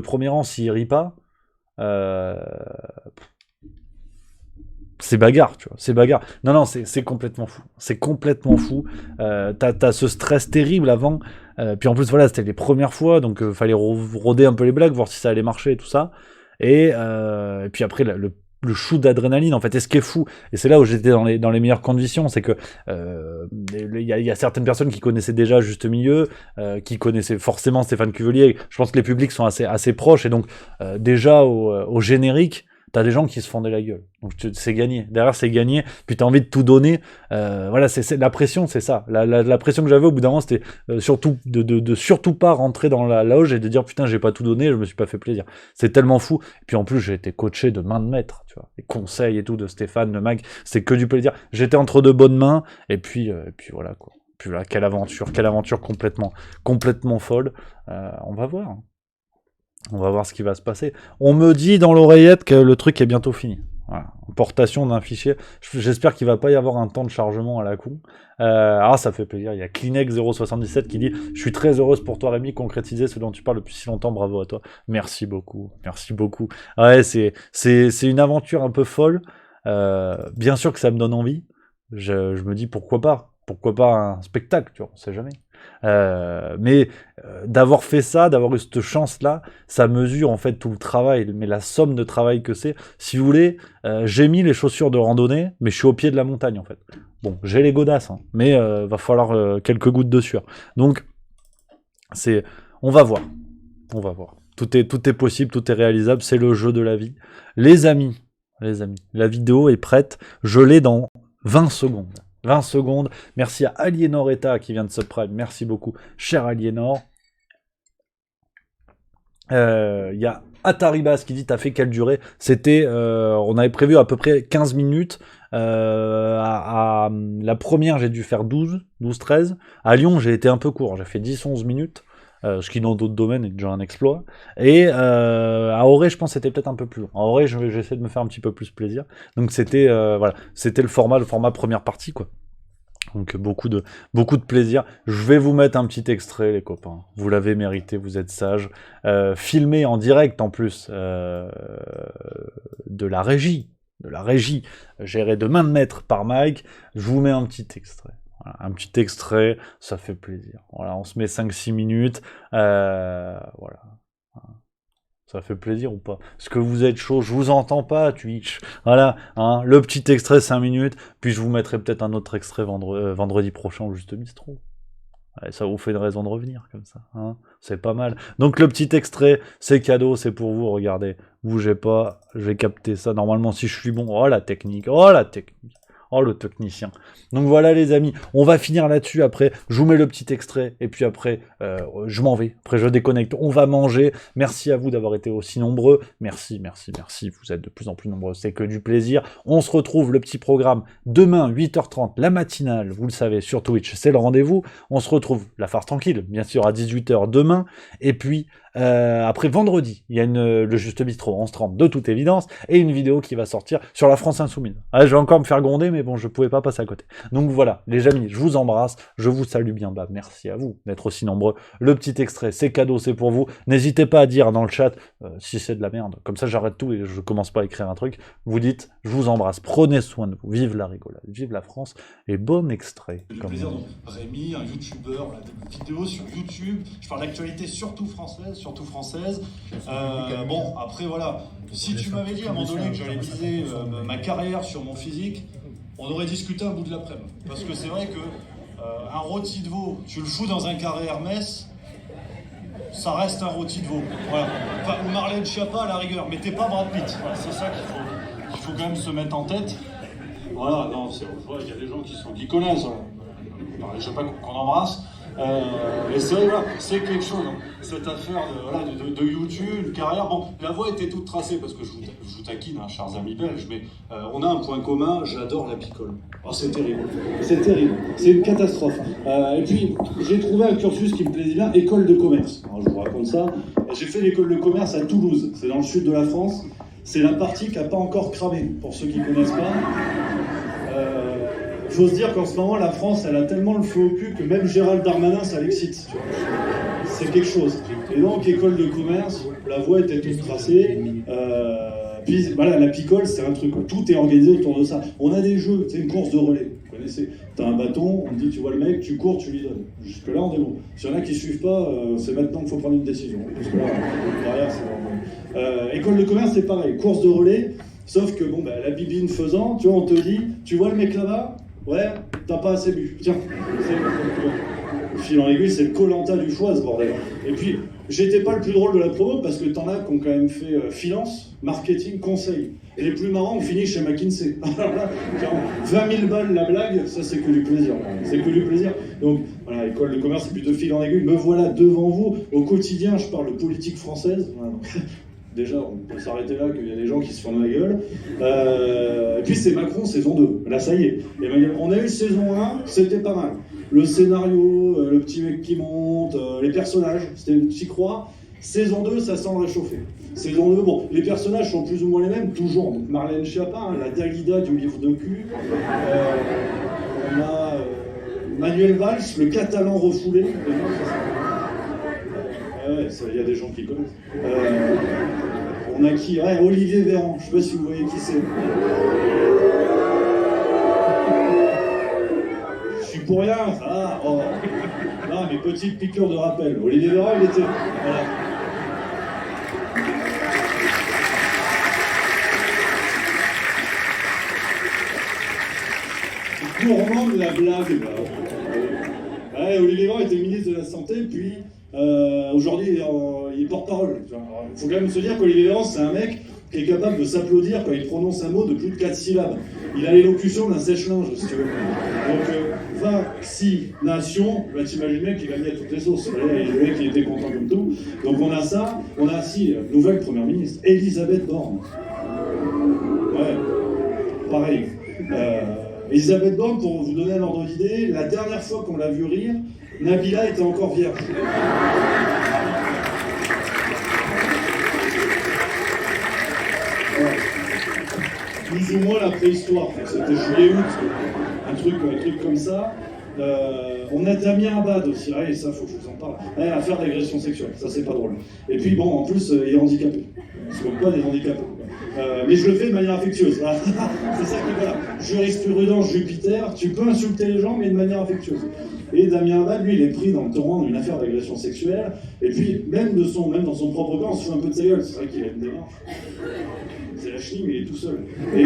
premier rang s'il rit pas. C'est bagarre, tu vois, c'est bagarre. Non, c'est complètement fou. C'est complètement fou. T'as ce stress terrible avant. Puis en plus, voilà, c'était les premières fois, donc fallait rôder un peu les blagues, voir si ça allait marcher et tout ça. Et puis après, le shoot d'adrénaline, en fait, et ce qui est fou, et c'est là où j'étais dans les meilleures conditions, c'est que il y a certaines personnes qui connaissaient déjà Juste Milieu, qui connaissaient forcément Stéphane Cuvelier. Je pense que les publics sont assez proches, et donc déjà au générique, t'as des gens qui se fendaient la gueule. Donc c'est gagné. Derrière, c'est gagné. Puis t'as envie de tout donner. Voilà, c'est la pression, c'est ça. La pression que j'avais au bout d'un moment, c'était surtout de surtout pas rentrer dans la loge et de dire putain, j'ai pas tout donné, je me suis pas fait plaisir. C'est tellement fou. Et puis en plus, j'ai été coaché de main de maître, tu vois. Les conseils et tout de Stéphane, de Mag, c'est que du plaisir. J'étais entre de bonnes mains. Et puis voilà quoi. Puis voilà, quelle aventure complètement folle. On va voir. On va voir ce qui va se passer. On me dit dans l'oreillette que le truc est bientôt fini. Voilà. Portation d'un fichier. J'espère qu'il va pas y avoir un temps de chargement à la con. Ça fait plaisir. Il y a Kleenex077 qui dit « Je suis très heureuse pour toi Rémi, concrétiser ce dont tu parles depuis si longtemps, bravo à toi. » Merci beaucoup. Ouais, c'est une aventure un peu folle. Bien sûr que ça me donne envie. Je me dis pourquoi pas un spectacle, tu vois, on sait jamais. Mais d'avoir fait ça, d'avoir eu cette chance-là, ça mesure en fait tout le travail, mais la somme de travail que c'est. Si vous voulez, j'ai mis les chaussures de randonnée, mais je suis au pied de la montagne en fait. Bon, j'ai les godasses, hein, mais va falloir quelques gouttes de sueur. Donc, on va voir. Tout est possible, tout est réalisable, c'est le jeu de la vie. Les amis, la vidéo est prête, je l'ai dans 20 secondes. 20 secondes. Merci à Aliénor Eta qui vient de subprime. Merci beaucoup, cher Aliénor. Il y a Ataribas qui dit t'as fait quelle durée? C'était, on avait prévu à peu près 15 minutes. La première, j'ai dû faire 12-13. À Lyon, j'ai été un peu court. J'ai fait 10-11 minutes. Ce qui dans d'autres domaines est déjà un exploit. Et à Auray, je pense que c'était peut-être un peu plus long. À Auray, j'essaie de me faire un petit peu plus plaisir. Donc c'était voilà, c'était le format première partie, quoi. Donc beaucoup de plaisir. Je vais vous mettre un petit extrait, les copains. Vous l'avez mérité, vous êtes sages. Filmé en direct en plus de la régie, géré de main de maître par Mike. Je vous mets un petit extrait. Voilà, un petit extrait, ça fait plaisir. Voilà, on se met 5-6 minutes. Voilà. Ça fait plaisir ou pas? Est-ce que vous êtes chaud? Je vous entends pas, Twitch. Voilà, hein, le petit extrait 5 minutes, puis je vous mettrai peut-être un autre extrait vendredi prochain au Juste Bistrot. Ouais, ça vous fait une raison de revenir, comme ça. Hein, c'est pas mal. Donc le petit extrait, c'est cadeau, c'est pour vous, regardez. Bougez pas, je vais capter ça. Normalement, si je suis bon, oh la technique. Oh, le technicien. Donc voilà les amis, on va finir là-dessus après. Je vous mets le petit extrait et puis après, je m'en vais. Après, je déconnecte. On va manger. Merci à vous d'avoir été aussi nombreux. Merci. Vous êtes de plus en plus nombreux. C'est que du plaisir. On se retrouve, le petit programme, demain, 8h30, la matinale. Vous le savez, sur Twitch, c'est le rendez-vous. On se retrouve, la farce tranquille, bien sûr, à 18h demain. Et puis, Après vendredi, il y a le Juste Bistrot en stream de toute évidence, et une vidéo qui va sortir sur la France Insoumise. Je vais encore me faire gronder, mais bon, je pouvais pas passer à côté. Donc voilà, les amis, je vous embrasse, je vous salue bien bas, merci à vous d'être aussi nombreux. Le petit extrait, c'est cadeau, c'est pour vous. N'hésitez pas à dire dans le chat si c'est de la merde, comme ça j'arrête tout et je commence pas à écrire un truc. Vous dites, je vous embrasse, prenez soin de vous, vive la rigolade, vive la France, et bon extrait. Le plaisir, donc Rémi, un youtubeur, on a des vidéos sur YouTube, je parle d'actualité surtout française. Bon, après voilà, si tu m'avais dit à un moment donné que j'allais miser ma carrière sur mon physique, on aurait discuté un bout de l'après-midi. Parce que c'est vrai que un rôti de veau, tu le fous dans un carré Hermès, ça reste un rôti de veau. Voilà. Enfin, ou Marlène Schiappa à la rigueur, mais t'es pas Brad Pitt. Voilà, c'est ça qu'il faut quand même se mettre en tête. Voilà, non, il y a des gens qui connaissent. Voilà. Je sais pas qu'on embrasse. Et c'est vrai, voilà, c'est quelque chose, hein. Cette affaire de YouTube, une carrière. Bon, la voie était toute tracée parce que je vous taquine, hein, chers amis belges, mais on a un point commun, j'adore la picole. Oh, c'est terrible, c'est une catastrophe. Et puis, j'ai trouvé un cursus qui me plaisait bien, école de commerce. Alors, je vous raconte ça. J'ai fait l'école de commerce à Toulouse, c'est dans le sud de la France. C'est la partie qui n'a pas encore cramé, pour ceux qui ne connaissent pas. Il faut se dire qu'en ce moment, la France, elle a tellement le feu au cul que même Gérald Darmanin, ça l'excite. C'est quelque chose. Et donc, école de commerce, la voie était toute tracée. Puis, voilà, la picole, c'est un truc, quoi. Tout est organisé autour de ça. On a des jeux, c'est une course de relais. Vous connaissez. T'as un bâton, on te dit, tu vois le mec, tu cours, tu lui donnes. Jusque-là, on est bon. S'il y en a qui suivent pas, c'est maintenant qu'il faut prendre une décision. Parce que là, derrière, c'est école de commerce, c'est pareil. Course de relais. Sauf que, bon, la bibine faisant, tu vois, on te dit, tu vois le mec là-bas? Ouais, t'as pas assez bu. Tiens, fil en aiguille, c'est le Koh-Lanta du choix, ce bordel. Et puis, j'étais pas le plus drôle de la promo parce que t'en as qui ont quand même fait finance, marketing, conseil. Et les plus marrants ont fini chez McKinsey. 20 000 balles la blague, ça c'est que du plaisir. C'est que du plaisir. Donc, voilà, école de commerce, c'est plutôt fil en aiguille. Me voilà devant vous. Au quotidien, je parle de politique française. Voilà. Déjà, on peut s'arrêter là, qu'il y a des gens qui se font de la gueule. Et puis c'est Macron saison 2. Là, ça y est. On a eu saison 1, c'était pas mal. Le scénario, le petit mec qui monte, les personnages, t'y crois. Saison 2, ça sent le réchauffer. Saison 2, bon, les personnages sont plus ou moins les mêmes, toujours. Donc Marlène Schiappa, hein, la Dalida du livre de cul. On a Manuel Valls, le Catalan refoulé. Il y a des gens qui connaissent. On a qui? Olivier Véran, je sais pas si vous voyez qui c'est. Je suis pour rien, ça va. Oh. Non, mais petite piqûre de rappel. Olivier Véran, il était... Voilà. Gourmand de la blague, là. Olivier Véran était ministre de la Santé, puis... aujourd'hui, il est porte-parole. Il faut quand même se dire qu'Olivier Véran, c'est un mec qui est capable de s'applaudir quand il prononce un mot de plus de 4 syllabes. Il a l'élocution d'un sèche-linge, si tu veux. Donc, vaccination, t'imagines le mec qui gagnait à toutes les sauces. Le mec qui était content comme tout. Donc on a ça. On a aussi nouvelle première ministre, Elisabeth Borne. Ouais, pareil. Elisabeth Borne, pour vous donner un ordre d'idée, la dernière fois qu'on l'a vu rire, Nabila était encore vierge. Ouais. Plus ou moins la préhistoire. C'était juillet-août, un truc comme ça. On a Damien Abad aussi, et ça faut que je vous en parle. Affaire d'agression sexuelle, ça c'est pas drôle. Et puis bon, en plus, il est handicapé. C'est comme pas des handicapés. Mais je le fais de manière affectueuse. C'est ça qui est voilà. Jurisprudence Jupiter, tu peux insulter les gens, mais de manière affectueuse. Et Damien Abad, lui, il est pris dans le torrent d'une affaire d'agression sexuelle. Et puis, même dans son propre corps, on se fout un peu de sa gueule. C'est vrai qu'il a une démarche. C'est la chenille, mais il est tout seul. Et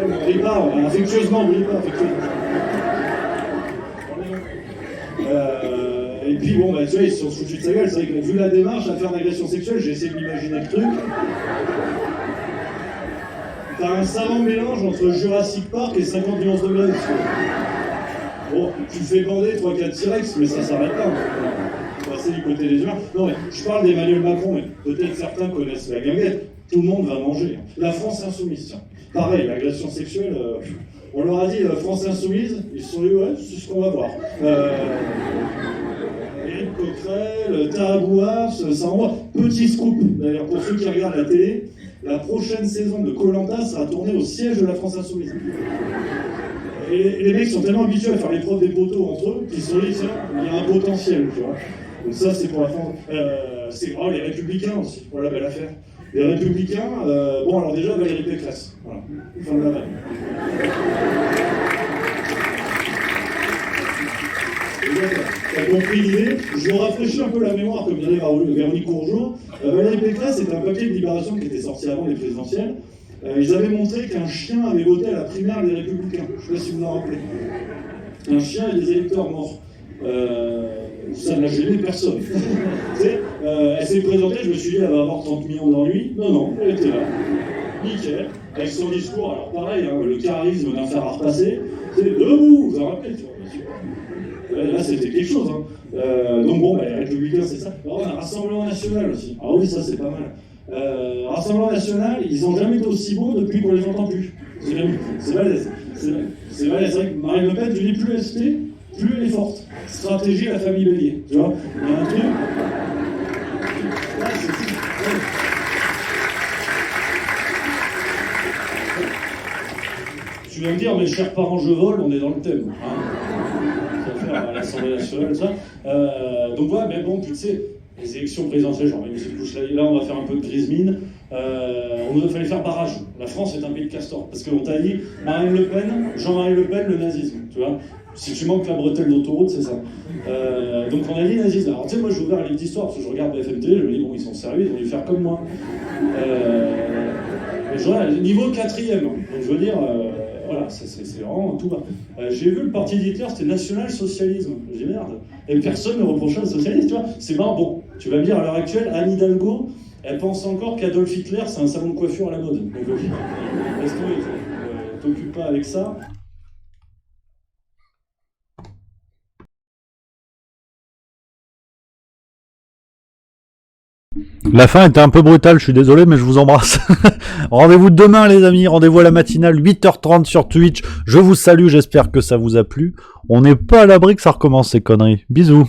on rit pas, affectueusement, on rit pas, affectueusement. Et puis bon, tu vois, ils se sont foutus de sa gueule. C'est vrai que vu la démarche, affaire d'agression sexuelle, j'ai essayé de m'imaginer le truc. T'as un savant mélange entre Jurassic Park et 50 nuances de gris. Bon, tu fais bander 3-4 T-Rex, mais ça s'arrête là. On va passer du côté des humains. Non, mais je parle d'Emmanuel Macron, mais peut-être certains connaissent la guinguette. Tout le monde va manger. La France insoumise, tiens. Pareil, l'agression sexuelle, On leur a dit France Insoumise, ils se sont dit ouais, c'est ce qu'on va voir. Éric Coquerel, Tahabouaf, ça envoie. Petit scoop, d'ailleurs, pour ceux qui regardent la télé, la prochaine saison de Koh-Lanta sera tournée au siège de la France Insoumise. Et les mecs sont tellement habitués à faire les preuves des poteaux entre eux qu'ils se sont dit, tiens, il y a un potentiel, tu vois. Donc ça, c'est pour la France. C'est les Républicains aussi, pour la belle affaire. Les Républicains, bon, alors déjà, Valérie Pécresse. Voilà, fin de la vanne. T'as compris l'idée. Je vous rafraîchis un peu la mémoire, comme dirait Véronique Courgeot. Valérie Pécresse, c'était un papier de Libération qui était sorti avant les présidentielles. Ils avaient montré qu'un chien avait voté à la primaire des Républicains. Je ne sais pas si vous vous en rappelez. Un chien et des électeurs morts. Ça n'a gêné personne. Elle s'est présentée, je me suis dit, elle va avoir 30 millions d'ennuis. Non, elle était là. Nickel. Avec son discours, alors pareil, hein, le charisme d'un fer à repasser. C'est debout, vous en rappelez, tu vois, bien sûr. Là, c'était quelque chose. Hein. Donc bon, les Républicains, c'est ça. Alors, on a un Rassemblement National aussi. Ah oui, ça, c'est pas mal. Rassemblement National, ils n'ont jamais été aussi beaux depuis qu'on les entend plus. C'est balèze. C'est balèze. C'est vrai que Marine Le Pen, tu dis plus ST, plus elle est forte. Stratégie la famille Bélier. Tu vois, il y a un truc. Ouais, c'est fou. Ouais. Tu vas me dire, mes chers parents, je vole, on est dans le thème. Hein. Ça va faire à l'Assemblée nationale, ça. Donc ouais, mais bon, tu sais, les élections présidentielles, genre, même cette couche-là, on va faire un peu de grise mine. On nous a fallu faire barrage. La France est un pays de castor. Parce qu'on t'a dit, Marine Le Pen, Jean-Marie Le Pen, le nazisme. Tu vois, si tu manques la bretelle d'autoroute, c'est ça. Donc on a dit nazisme. Alors tu sais, moi j'ai ouvert un livre d'histoire parce que je regarde BFM TV, je me dis, bon, ils sont sérieux, ils vont lui faire comme moi. Mais je vois, niveau 4e. Donc je veux dire, voilà, c'est vraiment tout bas. J'ai vu le parti d'Hitler, c'était national-socialisme. J'ai dit merde. Et personne ne reprochait le socialisme, tu vois. C'est marrant. Bon, tu vas me dire, à l'heure actuelle, Anne Hidalgo, elle pense encore qu'Adolf Hitler, c'est un salon de coiffure à la mode. Donc, laisse tomber, t'occupe pas avec ça. La fin était un peu brutale, je suis désolé, mais je vous embrasse. Rendez-vous demain, les amis. Rendez-vous à la matinale, 8h30 sur Twitch. Je vous salue, j'espère que ça vous a plu. On n'est pas à l'abri que ça recommence, ces conneries. Bisous.